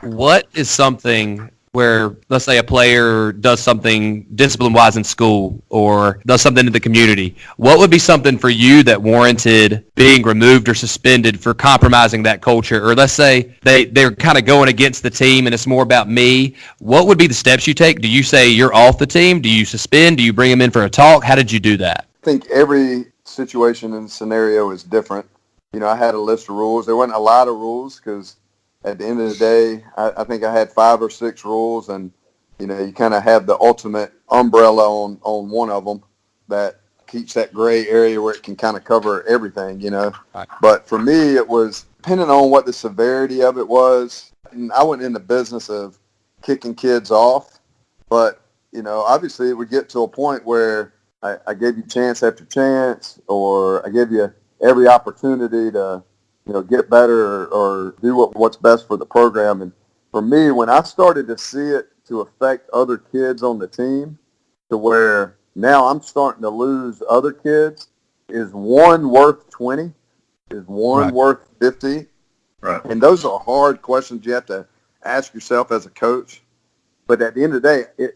what is something where, let's say, a player does something discipline-wise in school or does something in the community, what would be something for you that warranted being removed or suspended for compromising that culture? Or let's say they're kind of going against the team and it's more about me. What would be the steps you take? Do you say you're off the team? Do you suspend? Do you bring them in for a talk? How did you do that? I think every situation and scenario is different. I had a list of rules. There wasn't a lot of rules, because at the end of the day, I think I had 5 or 6 rules, and, you kind of have the ultimate umbrella on one of them that keeps that gray area where it can kind of cover everything, Right. But for me, it was depending on what the severity of it was. And I wasn't in the business of kicking kids off, but, obviously it would get to a point where I gave you chance after chance, or I gave you every opportunity to get better or do what's best for the program. And for me, when I started to see it to affect other kids on the team, to where now I'm starting to lose other kids, is one worth 20? Is one worth 50? Right. And those are hard questions you have to ask yourself as a coach. But at the end of the day,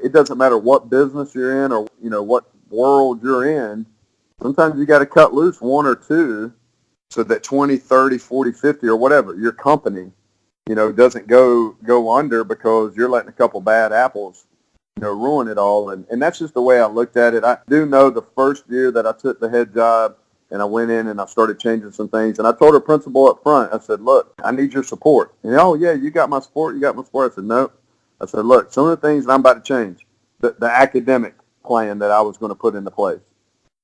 it doesn't matter what business you're in or, what world you're in. Sometimes you got to cut loose 1 or 2 so that 20, 30, 40, 50, or whatever, your company, doesn't go under because you're letting a couple bad apples ruin it all. And that's just the way I looked at it. I do know the first year that I took the head job and I went in and I started changing some things. And I told our principal up front, I said, look, I need your support. And, oh, yeah, you got my support. I said, no. I said, look, some of the things that I'm about to change, the academic plan that I was going to put into place.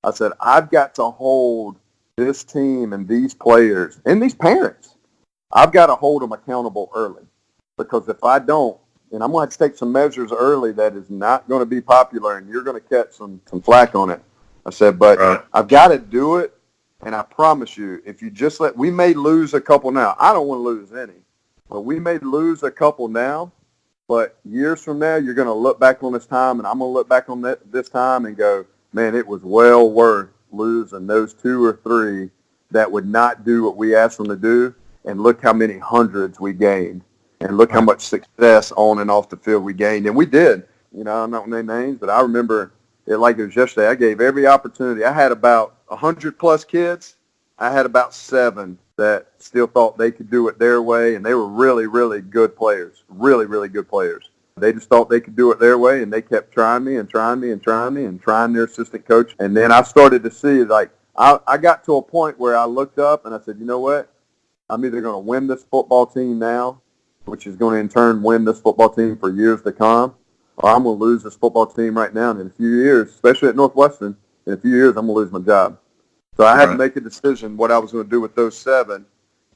I said, I've got to hold this team and these players and these parents. I've got to hold them accountable early. Because if I don't, and I'm going to take some measures early that is not going to be popular and you're going to catch some flack on it. I said, but I've got to do it, and I promise you, if you just we may lose a couple now. I don't want to lose any, but we may lose a couple now, but years from now, you're going to look back on this time, and I'm going to look back on this time and go, man, it was well worth losing those 2 or 3 that would not do what we asked them to do, and look how many hundreds we gained, and look how much success on and off the field we gained, and we did. I'm not going to name names, but I remember it like it was yesterday. I gave every opportunity. I had about 100-plus kids. I had about 7 that still thought they could do it their way, and they were really, really good players, really, really good players. They just thought they could do it their way, and they kept trying me and trying me and trying me and trying their assistant coach. And then I started to see, I got to a point where I looked up and I said, you know what? I'm either going to win this football team now, which is going to in turn win this football team for years to come, or I'm going to lose this football team right now. And in a few years, especially at Northwestern, in a few years, I'm going to lose my job. So I had to make a decision what I was going to do with those 7.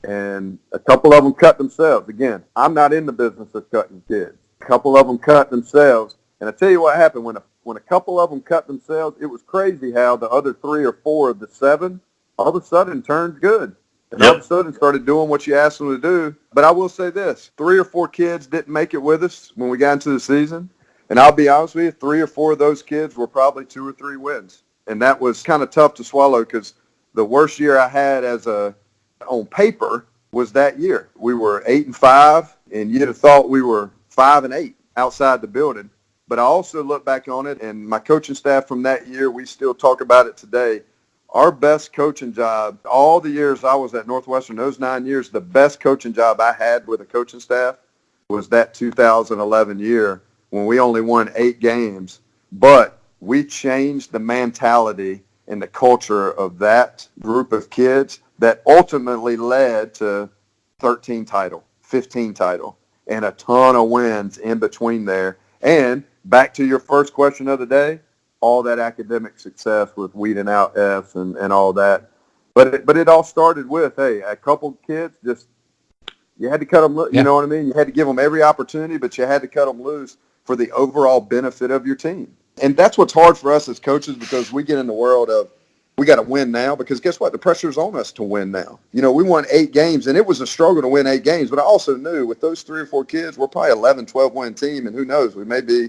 And a couple of them cut themselves. Again, I'm not in the business of cutting kids. A couple of them cut themselves. And I tell you what happened. When a couple of them cut themselves, it was crazy how the other 3 or 4 of the 7 all of a sudden turned good. And all of a sudden started doing what you asked them to do. But I will say this, 3 or 4 kids didn't make it with us when we got into the season. And I'll be honest with you, 3 or 4 of those kids were probably 2 or 3 wins. And that was kind of tough to swallow because the worst year I had on paper was that year. We were 8-5, and you'd have thought we were 5-8 outside the building. But I also look back on it, and my coaching staff from that year, we still talk about it today. Our best coaching job, all the years I was at Northwestern, those 9 years, the best coaching job I had with a coaching staff was that 2011 year when we only won 8 games. But we changed the mentality and the culture of that group of kids that ultimately led to 13 title, 15 title, and a ton of wins in between there. And back to your first question of the day, all that academic success with weeding out Fs and all that. But it all started with, hey, a couple kids just, you had to cut them loose. You know what I mean? You had to give them every opportunity, but you had to cut them loose for the overall benefit of your team. And that's what's hard for us as coaches because we get in the world of we got to win now because guess what? The pressure's on us to win now. We won 8 games, and it was a struggle to win 8 games. But I also knew with those 3 or 4 kids, we're probably 11, 12-win team, and who knows? We may be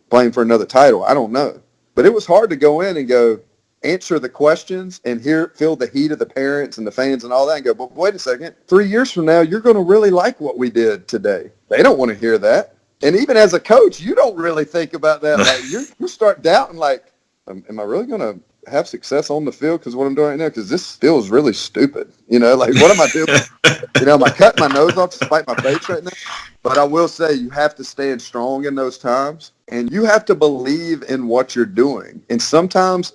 playing for another title. I don't know. But it was hard to go in and go answer the questions and feel the heat of the parents and the fans and all that and go, but wait a second. 3 years from now, you're going to really like what we did today. They don't want to hear that. And even as a coach, you don't really think about that. Like you start doubting, like, am I really going to have success on the field because what I'm doing right now? Because this feels really stupid. Like, what am I doing? Am I cutting my nose off to spite my face right now? But I will say you have to stand strong in those times, and you have to believe in what you're doing. And sometimes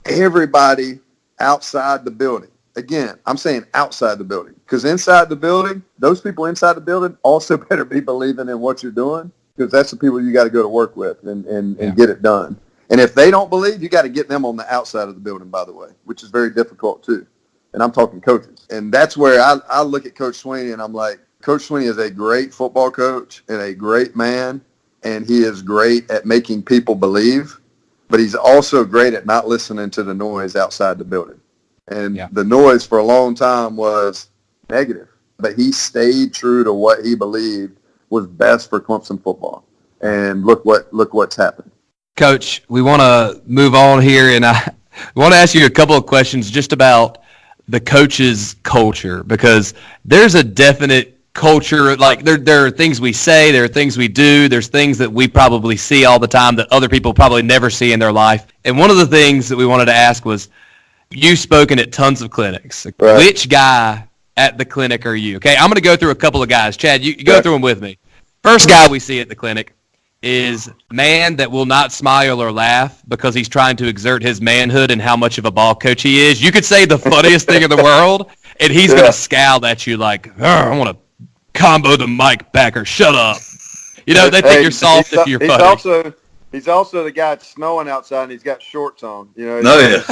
everybody outside the building, again, I'm saying outside the building, because inside the building, those people inside the building also better be believing in what you're doing, because that's the people you got to go to work with and get it done. And if they don't believe, you got to get them on the outside of the building, by the way, which is very difficult too. And I'm talking coaches. And that's where I look at Coach Sweeney and I'm like, Coach Sweeney is a great football coach and a great man, and he is great at making people believe, but he's also great at not listening to the noise outside the building. And the noise for a long time was negative, but he stayed true to what he believed was best for Clemson football. And look what's happened. Coach, we want to move on here, and I want to ask you a couple of questions just about the coach's culture, because there's a definite culture. Like there are things we say, there are things we do, there's things that we probably see all the time that other people probably never see in their life. And one of the things that we wanted to ask was, you've spoken at tons of clinics. Right. Which guy at the clinic are you? Okay, I'm going to go through a couple of guys. Chad, you go through them with me. First guy we see at the clinic is man that will not smile or laugh because he's trying to exert his manhood and how much of a ball coach he is. You could say the funniest thing in the world, and he's going to scowl at you like, I want to combo the mic back or shut up. You know, they think you're soft if you're funny. He's also the guy it's snowing outside and he's got shorts on. You know,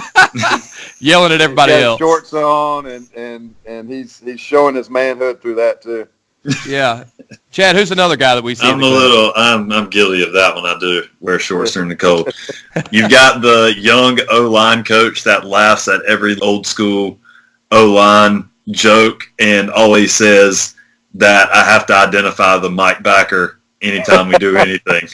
yelling at everybody else. Shorts on and he's showing his manhood through that too. Yeah, Chad, who's another guy that we see? I'm guilty of that one. I do wear shorts during the cold. You've got the young O-line coach that laughs at every old school O-line joke and always says that I have to identify the mic backer anytime we do anything.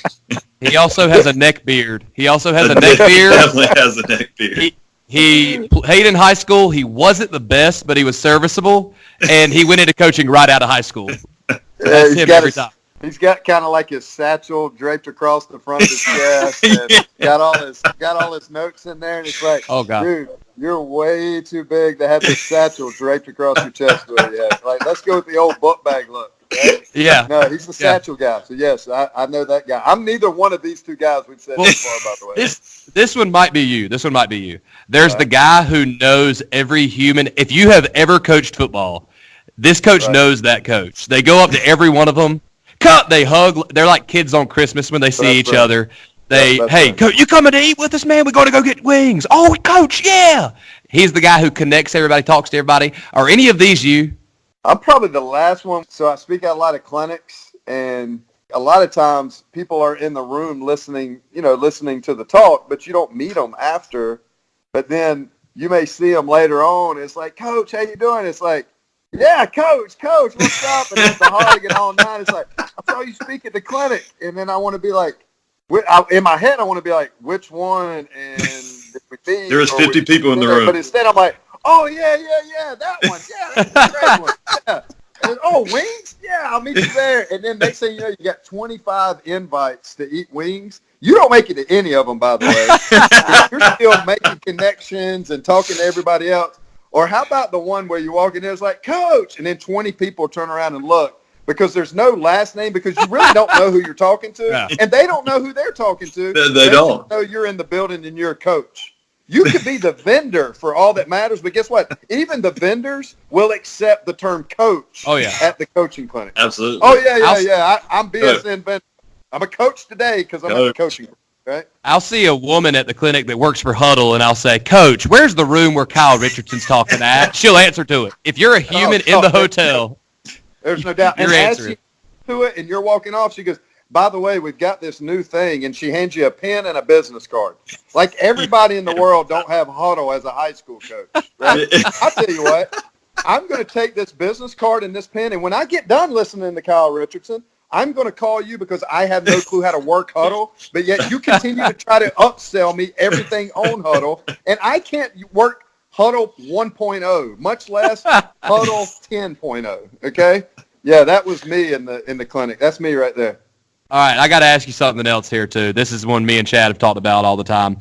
He also has a neck beard. Definitely has a neck beard. He played in high school. He wasn't the best, but he was serviceable, and he went into coaching right out of high school. That's him every time. He's got kind of like his satchel draped across the front of his chest, and got all his notes in there, and it's like, oh God, dude, you're way too big to have this satchel draped across your chest. Like, let's go with the old book bag look. Right? Yeah. No, he's the satchel guy. So yes, I know that guy. I'm neither one of these two guys we've said before, by the way. This one might be you. There's the guy who knows every human. If you have ever coached football, this coach knows that coach. They go up to every one of them. They hug. They're like kids on Christmas when they see each other. Hey, Coach, you coming to eat with us, man? We're going to go get wings. Oh, Coach, yeah. He's the guy who connects everybody, talks to everybody. Are any of these you? I'm probably the last one. So I speak at a lot of clinics, and a lot of times people are in the room listening to the talk, but you don't meet them after. But then you may see them later on. It's like, Coach, how you doing? It's like, yeah, Coach, what's up? And it's the hugging all night. It's like, I saw you speak at the clinic. And then I want to be like, in my head, I want to be like, which one? And there was 50 people in the room. But instead, I'm like, oh, yeah, that one. Yeah, that's a great one. Yeah. And, oh, wings? Yeah, I'll meet you there. And then next thing you know, you got 25 invites to eat wings. You don't make it to any of them, by the way. You're still making connections and talking to everybody else. Or how about the one where you walk in there, it's like, Coach, and then 20 people turn around and look because there's no last name because you really don't know who you're talking to, and they don't know who they're talking to. They don't know you're in the building and you're a coach. You could be the vendor for all that matters, but guess what? Even the vendors will accept the term coach at the coaching clinic. Absolutely. Oh, yeah. I'm BSN vendor. I'm a coach today because I'm at the coaching clinic. Right. I'll see a woman at the clinic that works for Huddle, and I'll say, Coach, where's the room where Kyle Richardson's talking at? She'll answer to it. If you're a human in the hotel, there's no doubt. You're answering to it, and you're walking off. She goes, by the way, we've got this new thing, and she hands you a pen and a business card. Like everybody in the world don't have Huddle as a high school coach. Right? I'll tell you what, I'm going to take this business card and this pen, and when I get done listening to Kyle Richardson, I'm going to call you because I have no clue how to work Huddle, but yet you continue to try to upsell me everything on Huddle, and I can't work Huddle 1.0, much less Huddle 10.0, okay? Yeah, that was me in the clinic. That's me right there. All right, I got to ask you something else here, too. This is one me and Chad have talked about all the time.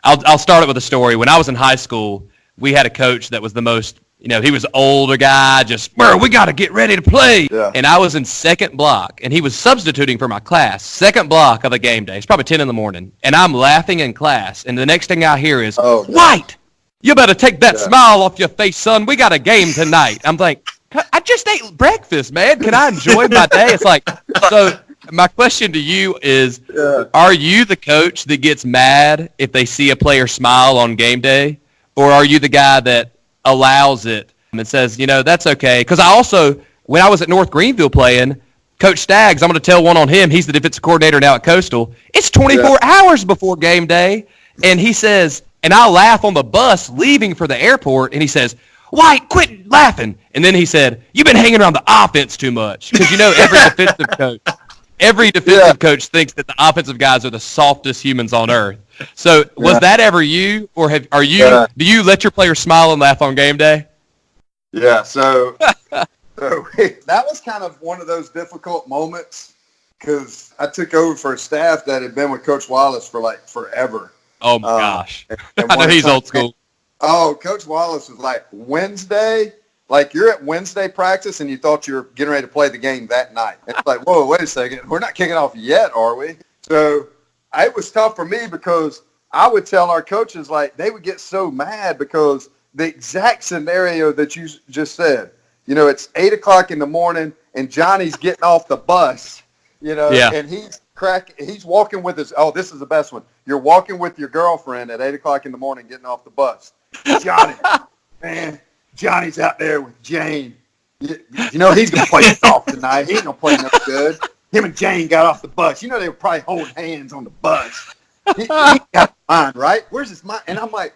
I'll start it with a story. When I was in high school, we had a coach that was the most, he was an older guy, just, we got to get ready to play. Yeah. And I was in second block, and he was substituting for my class, second block of a game day. It's probably 10 in the morning, and I'm laughing in class, and the next thing I hear is, White, you better take that smile off your face, son. We got a game tonight. I'm like, I just ate breakfast, man. Can I enjoy my day? It's like, so my question to you is, are you the coach that gets mad if they see a player smile on game day, or are you the guy that allows it and says, that's okay? Because I also, when I was at North Greenville playing, Coach Staggs, I'm going to tell one on him. He's the defensive coordinator now at Coastal. It's 24 hours before game day, and he says, and I'll laugh on the bus leaving for the airport, and he says, White, quit laughing. And then he said, you've been hanging around the offense too much. Because every defensive coach thinks that the offensive guys are the softest humans on earth. So was that ever you, or do you let your players smile and laugh on game day? Yeah, so that was kind of one of those difficult moments because I took over for a staff that had been with Coach Wallace for like forever. Oh my gosh. And I know he's old school. Oh, Coach Wallace was like, Wednesday, like you're at Wednesday practice and you thought you were getting ready to play the game that night. And it's like, whoa, wait a second. We're not kicking off yet, are we? So it was tough for me because I would tell our coaches, like, they would get so mad because the exact scenario that you just said, you know, it's 8 o'clock in the morning and Johnny's getting off the bus, you know, and he's walking with his, this is the best one. You're walking with your girlfriend at 8 o'clock in the morning getting off the bus. Johnny, man, Johnny's out there with Jane. You know, he's going to play golf tonight. He ain't going to play no good. Him and Jane got off the bus. You know, they were probably holding hands on the bus. He got mine, right? Where's his mind? And I'm like,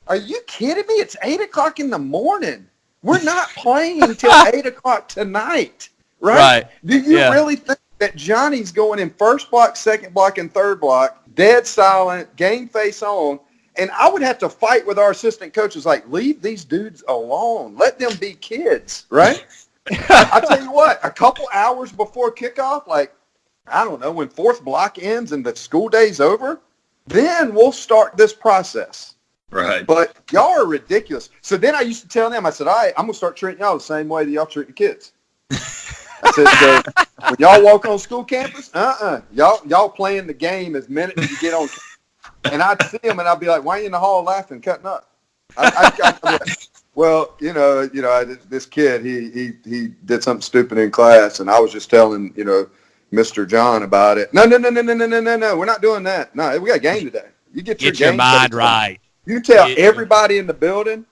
are you kidding me? It's 8 o'clock in the morning. We're not playing until 8 o'clock tonight, right? Do you really think that Johnny's going in first block, second block, and third block, dead silent, game face on, and I would have to fight with our assistant coaches, like, leave these dudes alone. Let them be kids, right? I'll tell you what, a couple hours before kickoff, like, I don't know, when fourth block ends and the school day's over, then we'll start this process. Right. But y'all are ridiculous. So then I used to tell them, I said, all right, I'm going to start treating y'all the same way that y'all treat the kids. I said, so when y'all walk on school campus, y'all playing the game as minute as you get on campus. And I'd see them, and I'd be like, why are you in the hall laughing, cutting up? I'd be like, well, you know, this kid, he did something stupid in class, and I was just telling, you know, Mr. John about it. No, we're not doing that. No, we got a game today. You get your mind right. You tell everybody in the building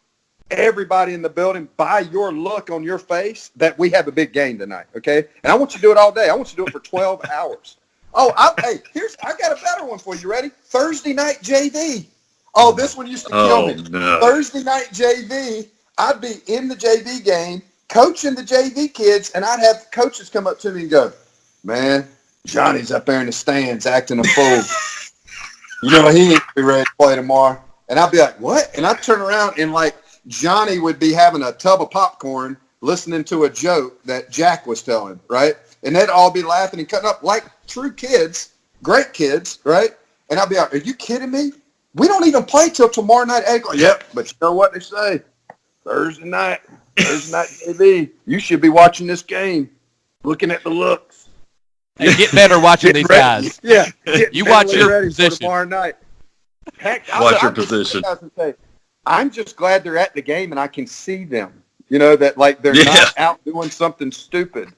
by your look on your face that we have a big game tonight, okay? And I want you to do it all day. I want you to do it for 12 hours. I got a better one for you. Ready? Thursday night JV. Oh, this one used to kill me. No. Thursday night JV, I'd be in the JV game, coaching the JV kids, and I'd have coaches come up to me and go, man, Johnny's up there in the stands acting a fool. You know, he ain't be ready to play tomorrow. And I'd be like, what? And I'd turn around and, like, Johnny would be having a tub of popcorn listening to a joke that Jack was telling, right? And they'd all be laughing and cutting up like true kids, great kids, right? And I'd be like, are you kidding me? We don't even play till tomorrow night. Yep, but you know what they say? Thursday night TV. You should be watching this game, looking at the looks. Hey, get better watching these guys. Yeah. You watch your position. Tomorrow night. Heck, watch your position. I'm just glad they're at the game and I can see them. You know, that like they're not out doing something stupid.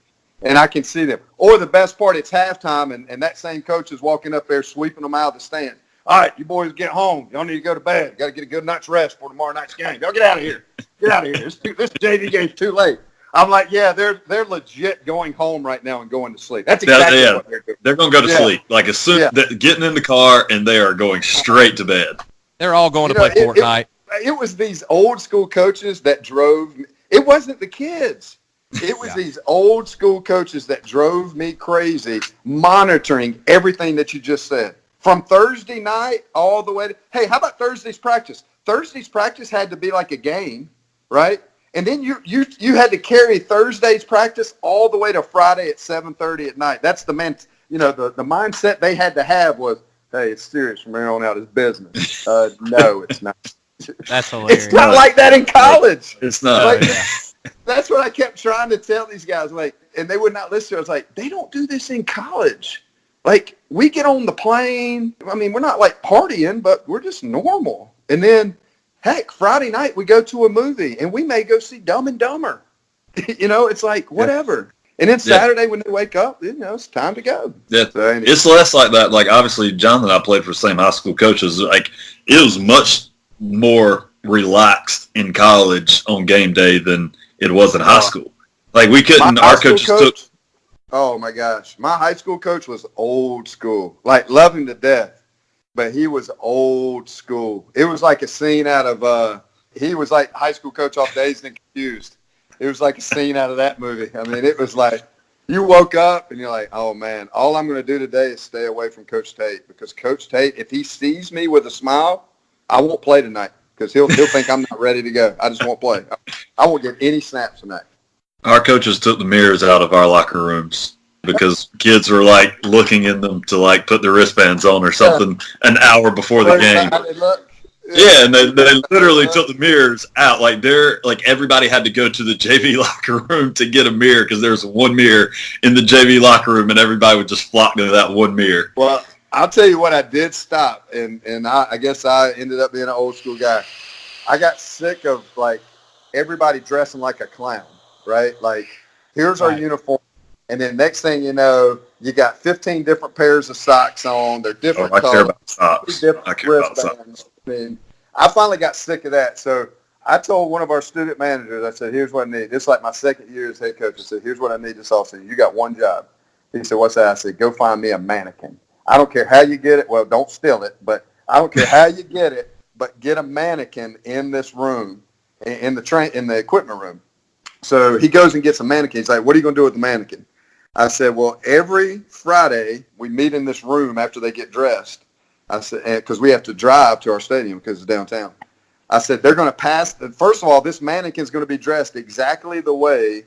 And I can see them. Or the best part, it's halftime, and that same coach is walking up there sweeping them out of the stand. All right, you boys get home. Y'all need to go to bed. You got to get a good night's rest for tomorrow night's game. Y'all get out of here. Get out of here. This JV game's too late. I'm like, yeah, they're legit going home right now and going to sleep. That's exactly what they're doing. They're going to go to sleep. Like as soon getting in the car, and they are going straight to bed. They're all going to play Fortnite. It was these old school coaches that drove me. It wasn't the kids. It was these old school coaches that drove me crazy, monitoring everything that you just said. From Thursday night all the way to, hey, how about Thursday's practice? Thursday's practice had to be like a game, right? And then you had to carry Thursday's practice all the way to Friday at 7:30 at night. That's the mindset they had to have was, hey, it's serious from here on out. It's business. No, it's not. That's hilarious. It's not like that in college. It's not. That's what I kept trying to tell these guys, like, and they would not listen. I was like, they don't do this in college. Like, we get on the plane. I mean, we're not like partying, but we're just normal. And then, heck, Friday night we go to a movie, and we may go see Dumb and Dumber. You know, it's like whatever. And then Saturday when they wake up, you know, it's time to go. Yeah, so, anyway. It's less like that. Like, obviously, John and I played for the same high school coaches. Like, it was much more relaxed in college on game day than it was in high school. Like, we couldn't, our coaches took. Oh, my gosh. My high school coach was old school. Like, love him to death. But he was old school. It was like a scene out of, he was like high school coach off Dazed and Confused. It was like a scene out of that movie. I mean, it was like, you woke up and you're like, oh, man, all I'm going to do today is stay away from Coach Tate. Because Coach Tate, if he sees me with a smile, I won't play tonight. Because he'll think I'm not ready to go. I just won't play. I won't get any snaps tonight. Our coaches took the mirrors out of our locker rooms because kids were like looking in them to like put their wristbands on or something an hour before the game. Yeah, and they literally took the mirrors out. Like everybody had to go to the JV locker room to get a mirror because there was one mirror in the JV locker room, and everybody would just flock to that one mirror. Well, I'll tell you what I did stop, and I guess I ended up being an old school guy. I got sick of, like, everybody dressing like a clown, right? Like, here's our uniform, and then next thing you know, you got 15 different pairs of socks on. They're different colors. I care about socks. I care about socks. I finally got sick of that, so I told one of our student managers, I said, here's what I need. It's like my second year as head coach. I said, here's what I need this offseason. You got one job. He said, what's that? I said, go find me a mannequin. I don't care how you get it. Well, don't steal it, but I don't care how you get it, but get a mannequin in this room, in the equipment room. So he goes and gets a mannequin. He's like, what are you going to do with the mannequin? I said, well, every Friday we meet in this room after they get dressed. I said, because we have to drive to our stadium because it's downtown. I said, they're going to pass. First of all, this mannequin is going to be dressed exactly the way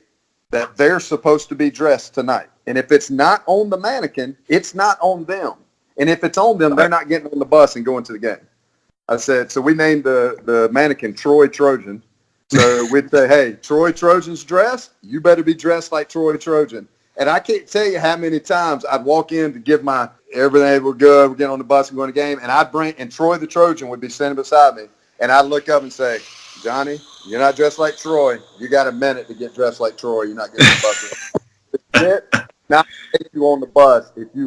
that they're supposed to be dressed tonight. And if it's not on the mannequin, it's not on them. And if it's on them, they're not getting on the bus and going to the game. I said, so we named the mannequin Troy Trojan. So we'd say, hey, Troy Trojan's dressed. You better be dressed like Troy Trojan. And I can't tell you how many times I'd walk in to give my everything, we're good, we're getting on the bus and going to the game. And Troy the Trojan would be standing beside me. And I'd look up and say, Johnny, you're not dressed like Troy. You got a minute to get dressed like Troy. You're not getting on the bus. Not take you on the bus if you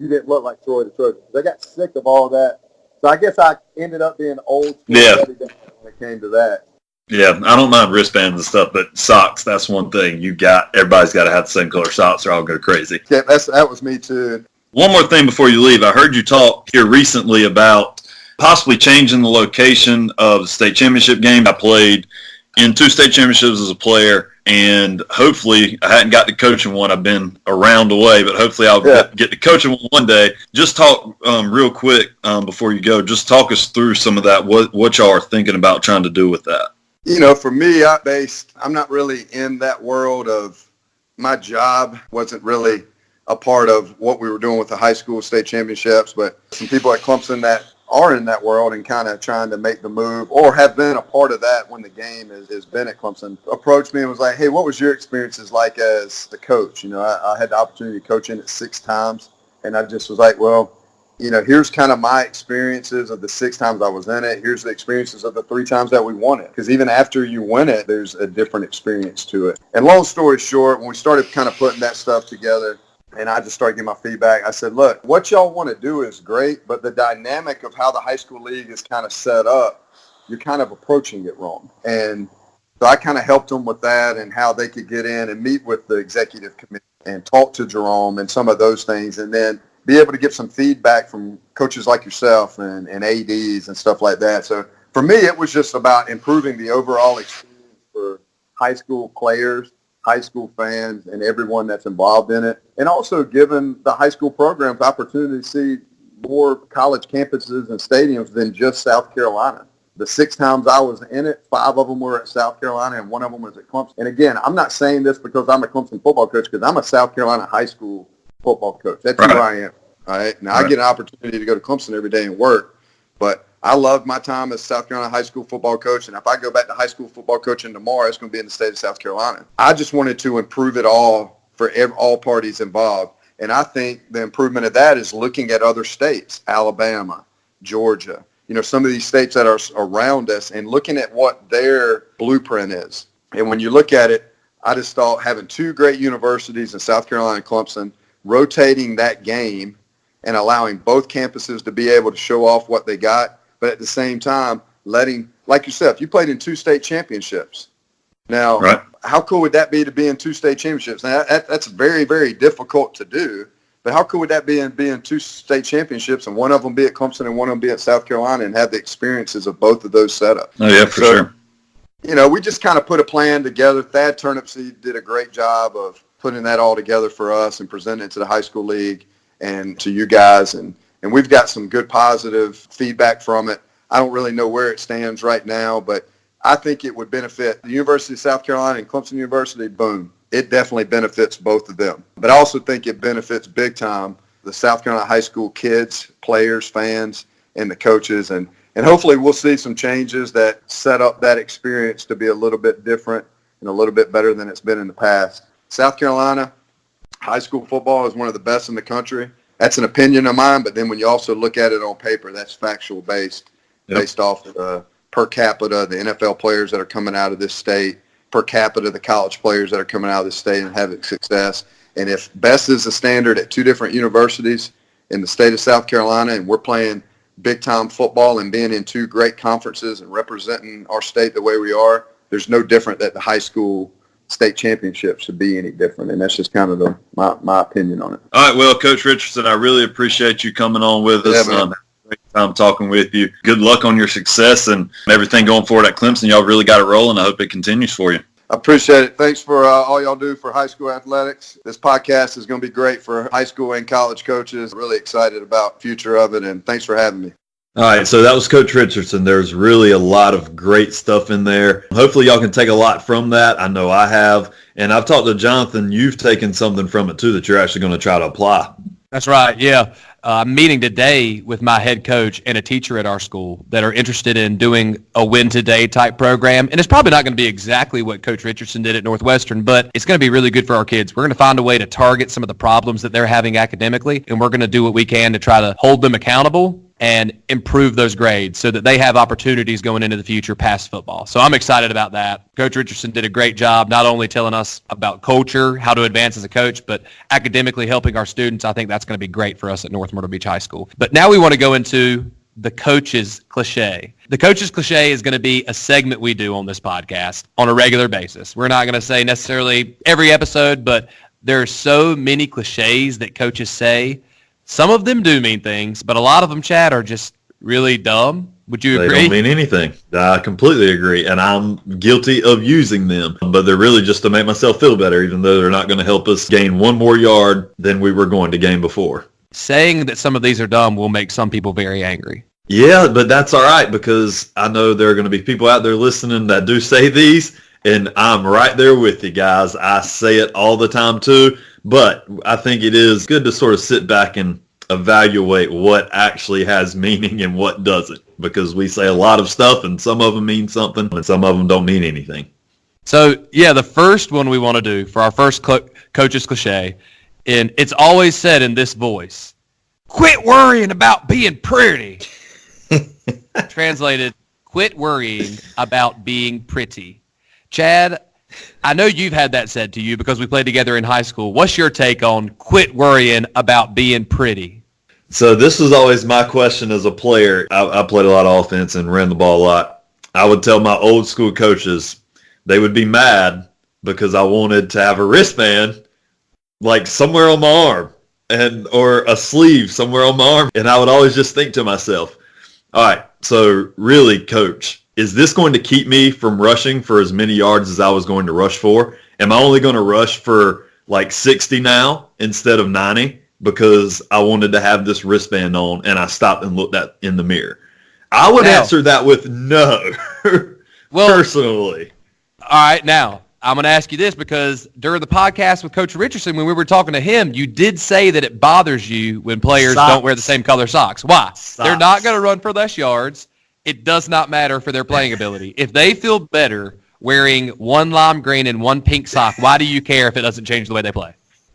didn't look like Troy the Trojan. I got sick of all that. So I guess I ended up being old school when it came to that. Yeah, I don't mind wristbands and stuff, but socks, that's one thing. Everybody's got to have the same color socks or I'll go crazy. Yeah, that was me too. One more thing before you leave. I heard you talk here recently about possibly changing the location of the state championship game. I played in 2 state championships as a player, and hopefully I hadn't got to coaching one. I've been around away, but hopefully I'll get to coaching one day. Just talk real quick before you go. Just talk us through some of that, what y'all are thinking about trying to do with that. You know, for me, I'm not really in that world of my job. Wasn't really a part of what we were doing with the high school state championships, but some people at Clemson that are in that world and kind of trying to make the move or have been a part of that when the game has been at Clemson approached me and was like, hey, what was your experiences like as the coach? You know, I had the opportunity to coach in it 6 times, and I just was like, well, you know, here's kind of my experiences of the 6 times I was in it. Here's the experiences of the 3 times that we won it. Because even after you win it, there's a different experience to it. And long story short, when we started kind of putting that stuff together, and I just started getting my feedback, I said, look, what y'all want to do is great, but the dynamic of how the high school league is kind of set up, you're kind of approaching it wrong. And so I kind of helped them with that and how they could get in and meet with the executive committee and talk to Jerome and some of those things, and then be able to get some feedback from coaches like yourself and ADs and stuff like that. So for me, it was just about improving the overall experience for high school players, high school fans, and everyone that's involved in it, and also giving the high school programs the opportunity to see more college campuses and stadiums than just South Carolina. The 6 times I was in it, 5 of them were at South Carolina, and 1 of them was at Clemson. And again, I'm not saying this because I'm a Clemson football coach, because I'm a South Carolina high school football coach. That's who I am. All right. Now I get an opportunity to go to Clemson every day and work, but I loved my time as South Carolina high school football coach, and if I go back to high school football coaching tomorrow, it's going to be in the state of South Carolina. I just wanted to improve it all for all parties involved, and I think the improvement of that is looking at other states, Alabama, Georgia, you know, some of these states that are around us, and looking at what their blueprint is. And when you look at it, I just thought having 2 great universities in South Carolina and Clemson, rotating that game and allowing both campuses to be able to show off what they got, but at the same time, letting, like yourself, you played in 2 state championships. Now, how cool would that be to be in 2 state championships? Now, that's very, very difficult to do, but how cool would that be in being 2 state championships and one of them be at Clemson and one of them be at South Carolina and have the experiences of both of those setups? Oh, yeah, for sure. You know, we just kind of put a plan together. Thad Turnipseed did a great job of putting that all together for us and presenting it to the high school league and to you guys, and we've got some good positive feedback from it. I don't really know where it stands right now, but I think it would benefit the University of South Carolina and Clemson University. Boom. It definitely benefits both of them. But I also think it benefits big time the South Carolina high school kids, players, fans, and the coaches, and hopefully we'll see some changes that set up that experience to be a little bit different and a little bit better than it's been in the past. South Carolina high school football is one of the best in the country, that's an opinion of mine, but then when you also look at it on paper, that's factual based off the per capita, the NFL players that are coming out of this state, per capita, the college players that are coming out of this state and having success. And if best is the standard at two different universities in the state of South Carolina, and we're playing big-time football and being in two great conferences and representing our state the way we are, there's no different that the high school state championship should be any different. And that's just kind of my opinion on it. All right, well, Coach Richardson, I really appreciate you coming on with us. Great time talking with you. Good luck on your success and everything going forward at Clemson. Y'all really got it rolling. I hope it continues for you. I appreciate it. Thanks for all y'all do for high school athletics. This podcast is going to be great for high school and college coaches. Really excited about the future of it, and thanks for having me. All right, so that was Coach Richardson. There's really a lot of great stuff in there. Hopefully y'all can take a lot from that. I know I have. And I've talked to Jonathan. You've taken something from it, too, that you're actually going to try to apply. That's right, yeah. I'm meeting today with my head coach and a teacher at our school that are interested in doing a win today type program. And it's probably not going to be exactly what Coach Richardson did at Northwestern, but it's going to be really good for our kids. We're going to find a way to target some of the problems that they're having academically, and we're going to do what we can to try to hold them accountable and improve those grades so that they have opportunities going into the future past football. So I'm excited about that. Coach Richardson did a great job not only telling us about culture, how to advance as a coach, but academically helping our students. I think that's going to be great for us at North Myrtle Beach High School. But now we want to go into the coach's cliche. The coach's cliche is going to be a segment we do on this podcast on a regular basis. We're not going to say necessarily every episode, but there are so many cliches that coaches say. Some of them do mean things, but a lot of them, Chad, are just really dumb. Would you agree? They don't mean anything. I completely agree, and I'm guilty of using them. But they're really just to make myself feel better, even though they're not going to help us gain one more yard than we were going to gain before. Saying that some of these are dumb will make some people very angry. Yeah, but that's all right, because I know there are going to be people out there listening that do say these, and I'm right there with you guys. I say it all the time too. But I think it is good to sort of sit back and evaluate what actually has meaning and what doesn't, because we say a lot of stuff and some of them mean something and some of them don't mean anything. So, yeah, the first one we want to do for our first coach's cliche, and it's always said in this voice, quit worrying about being pretty. Translated, quit worrying about being pretty. Chad, I know you've had that said to you because we played together in high school. What's your take on quit worrying about being pretty? So this was always my question as a player. I played a lot of offense and ran the ball a lot. I would tell my old school coaches, they would be mad because I wanted to have a wristband like somewhere on my arm or a sleeve somewhere on my arm. And I would always just think to myself, all right, so really, coach, is this going to keep me from rushing for as many yards as I was going to rush for? Am I only going to rush for like 60 now instead of 90 because I wanted to have this wristband on and I stopped and looked at in the mirror? I would answer that with no, personally. All right, now, I'm going to ask you this because during the podcast with Coach Richardson, when we were talking to him, you did say that it bothers you when players don't wear the same color socks. Why? They're not going to run for less yards. It does not matter for their playing ability. If they feel better wearing one lime green and one pink sock, why do you care if it doesn't change the way they play?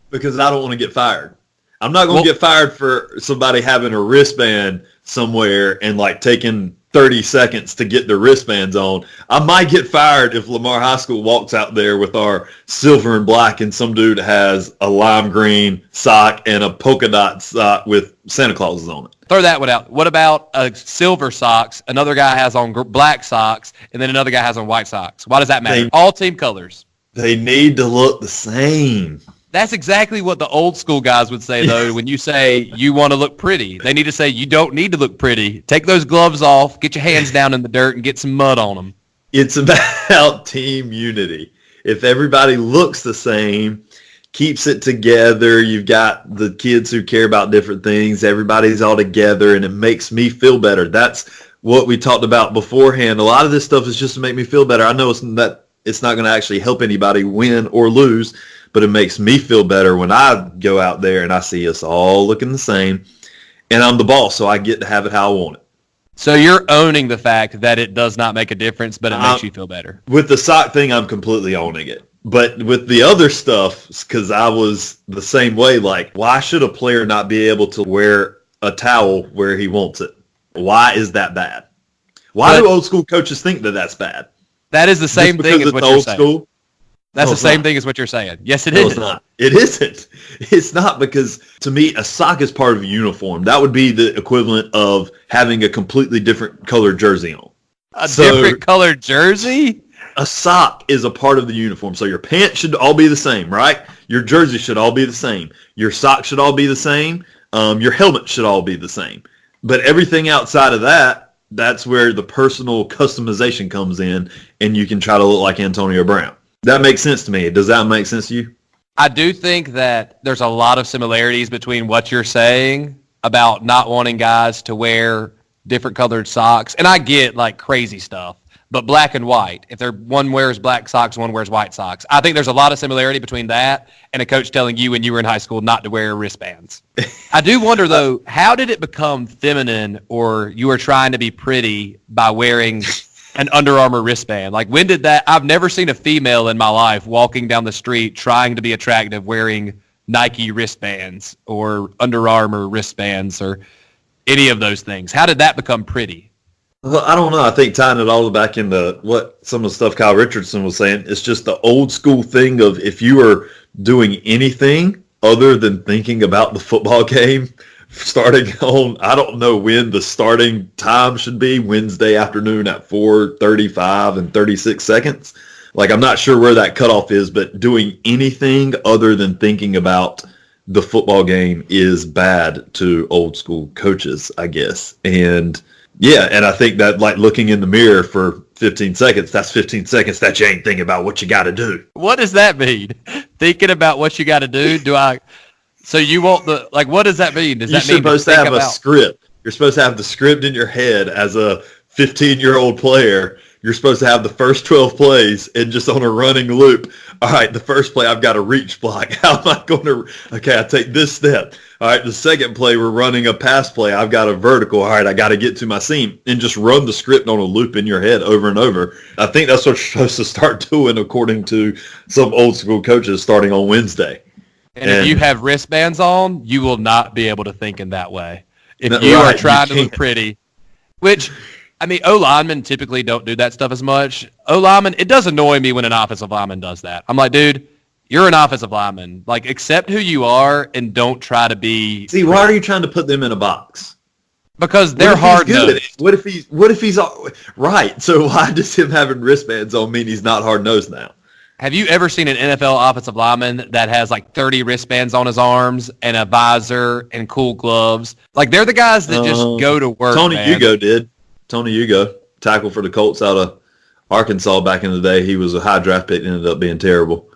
Because I don't want to get fired. I'm not going to get fired for somebody having a wristband somewhere and like taking 30 seconds to get the wristbands on. I might get fired if Lamar High School walks out there with our silver and black and some dude has a lime green sock and a polka dot sock with Santa Clauses on it. Throw that one out. What about silver socks? Another guy has on black socks, and then another guy has on white socks. Why does that matter? All team colors. They need to look the same. That's exactly what the old school guys would say, though, when you say you want to look pretty. They need to say you don't need to look pretty. Take those gloves off, get your hands down in the dirt, and get some mud on them. It's about team unity. If everybody looks the same, keeps it together, you've got the kids who care about different things, everybody's all together, and it makes me feel better. That's what we talked about beforehand. A lot of this stuff is just to make me feel better. I know it's not going to actually help anybody win or lose, but it makes me feel better when I go out there and I see us all looking the same, and I'm the boss, so I get to have it how I want it. So you're owning the fact that it does not make a difference, but it makes you feel better. With the sock thing, I'm completely owning it. But with the other stuff, because I was the same way, like, why should a player not be able to wear a towel where he wants it? Why is that bad? Why do old school coaches think that that's bad? That is the same thing as what you're saying. School? That's the same thing as what you're saying. Yes, it is. is. It's not. It isn't. It's not, because to me, a sock is part of a uniform. That would be the equivalent of having a completely different colored jersey on. Different colored jersey? A sock is a part of the uniform. So your pants should all be the same, right? Your jersey should all be the same. Your socks should all be the same. Your helmet should all be the same. But everything outside of that, that's where the personal customization comes in, and you can try to look like Antonio Brown. That makes sense to me. Does that make sense to you? I do think that there's a lot of similarities between what you're saying about not wanting guys to wear different colored socks. And I get like crazy stuff, but black and white. If one wears black socks, one wears white socks. I think there's a lot of similarity between that and a coach telling you when you were in high school not to wear wristbands. I do wonder, though, how did it become feminine or you were trying to be pretty by wearing an Under Armour wristband? Like, when did that? I've never seen a female in my life walking down the street trying to be attractive wearing Nike wristbands or Under Armour wristbands or any of those things. How did that become pretty? Well, I don't know. I think tying it all back into what some of the stuff Kyle Richardson was saying, it's just the old school thing of if you are doing anything other than thinking about the football game, starting on, I don't know when the starting time should be, Wednesday afternoon at 4:35 and 36 seconds. Like, I'm not sure where that cutoff is, but doing anything other than thinking about the football game is bad to old school coaches, I guess. And yeah, and I think that, like, looking in the mirror for 15 seconds, that's 15 seconds that you ain't thinking about what you got to do. What does that mean? Thinking about what you got to do? So you want what does that mean? Does that mean you're supposed to have a script? You're supposed to have the script in your head as a 15-year-old player. You're supposed to have the first 12 plays and just on a running loop. All right, the first play, I've got a reach block. How am I going to, okay, I take this step. All right, the second play, we're running a pass play. I've got a vertical. All right, I got to get to my seam. And just run the script on a loop in your head over and over. I think that's what you're supposed to start doing, according to some old school coaches, starting on Wednesday. And if you have wristbands on, you will not be able to think in that way. If you are trying to look pretty, which, I mean, O-linemen typically don't do that stuff as much. O-linemen, it does annoy me when an offensive lineman does that. I'm like, dude, you're an offensive lineman. Like, accept who you are and don't try to be. See, why are you trying to put them in a box? Because they're hard-nosed. What if he's right? So why does him having wristbands on mean he's not hard-nosed now? Have you ever seen an NFL offensive lineman that has like 30 wristbands on his arms and a visor and cool gloves? Like, they're the guys that just go to work. Tony Hugo, tackle for the Colts out of Arkansas back in the day. He was a high draft pick and ended up being terrible.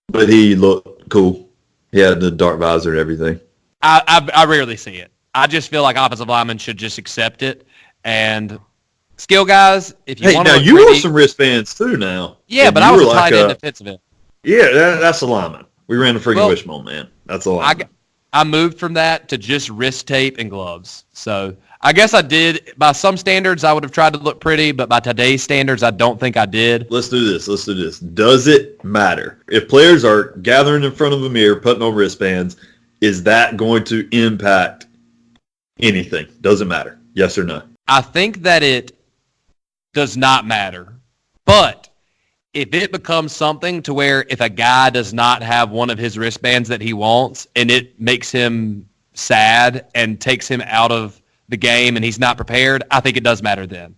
But he looked cool. He had the dark visor and everything. I rarely see it. I just feel like offensive linemen should just accept it. And skill guys, if you want to. Now you wore some wristbands too. Now, yeah, but I was a tight end defensive end. Yeah, that's a lineman. We ran the freaking wishbone, man. That's a lineman. I moved from that to just wrist tape and gloves. So I guess I did. By some standards, I would have tried to look pretty, but by today's standards, I don't think I did. Let's do this. Does it matter? If players are gathering in front of a mirror, putting on wristbands, is that going to impact anything? Does it matter? Yes or no? I think that it does not matter. But if it becomes something to where if a guy does not have one of his wristbands that he wants and it makes him sad and takes him out of the game and he's not prepared, I think it does matter then.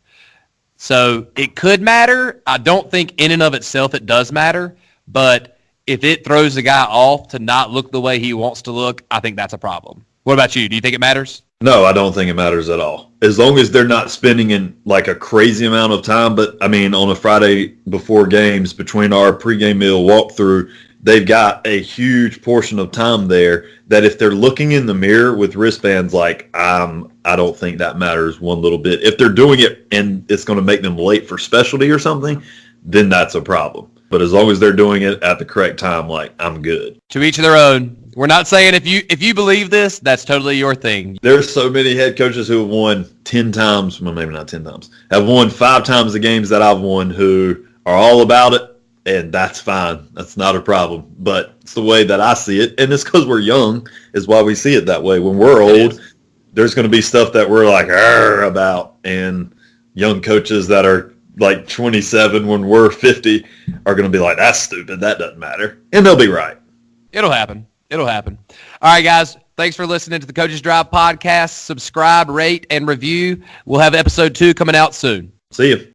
So it could matter. I don't think in and of itself it does matter, but if it throws the guy off to not look the way he wants to look, I think that's a problem. What about you? Do you think it matters? No, I don't think it matters at all. As long as they're not spending in like a crazy amount of time, but I mean on a Friday before games between our pregame meal walkthrough, they've got a huge portion of time there that if they're looking in the mirror with wristbands, like I don't think that matters one little bit. If they're doing it and it's going to make them late for specialty or something, then that's a problem. But as long as they're doing it at the correct time, like, I'm good. To each their own. We're not saying if you believe this, that's totally your thing. There's so many head coaches who have won 10 times, well, maybe not 10 times, have won 5 times the games that I've won who are all about it, And that's fine. That's not a problem. But it's the way that I see it. And it's because we're young is why we see it that way. When we're old, there's going to be stuff that we're like, about. And young coaches that are like 27 when we're 50 are going to be like, that's stupid. That doesn't matter. And they'll be right. It'll happen. All right, guys. Thanks for listening to the Coaches Drive podcast. Subscribe, rate, and review. We'll have episode 2 coming out soon. See you.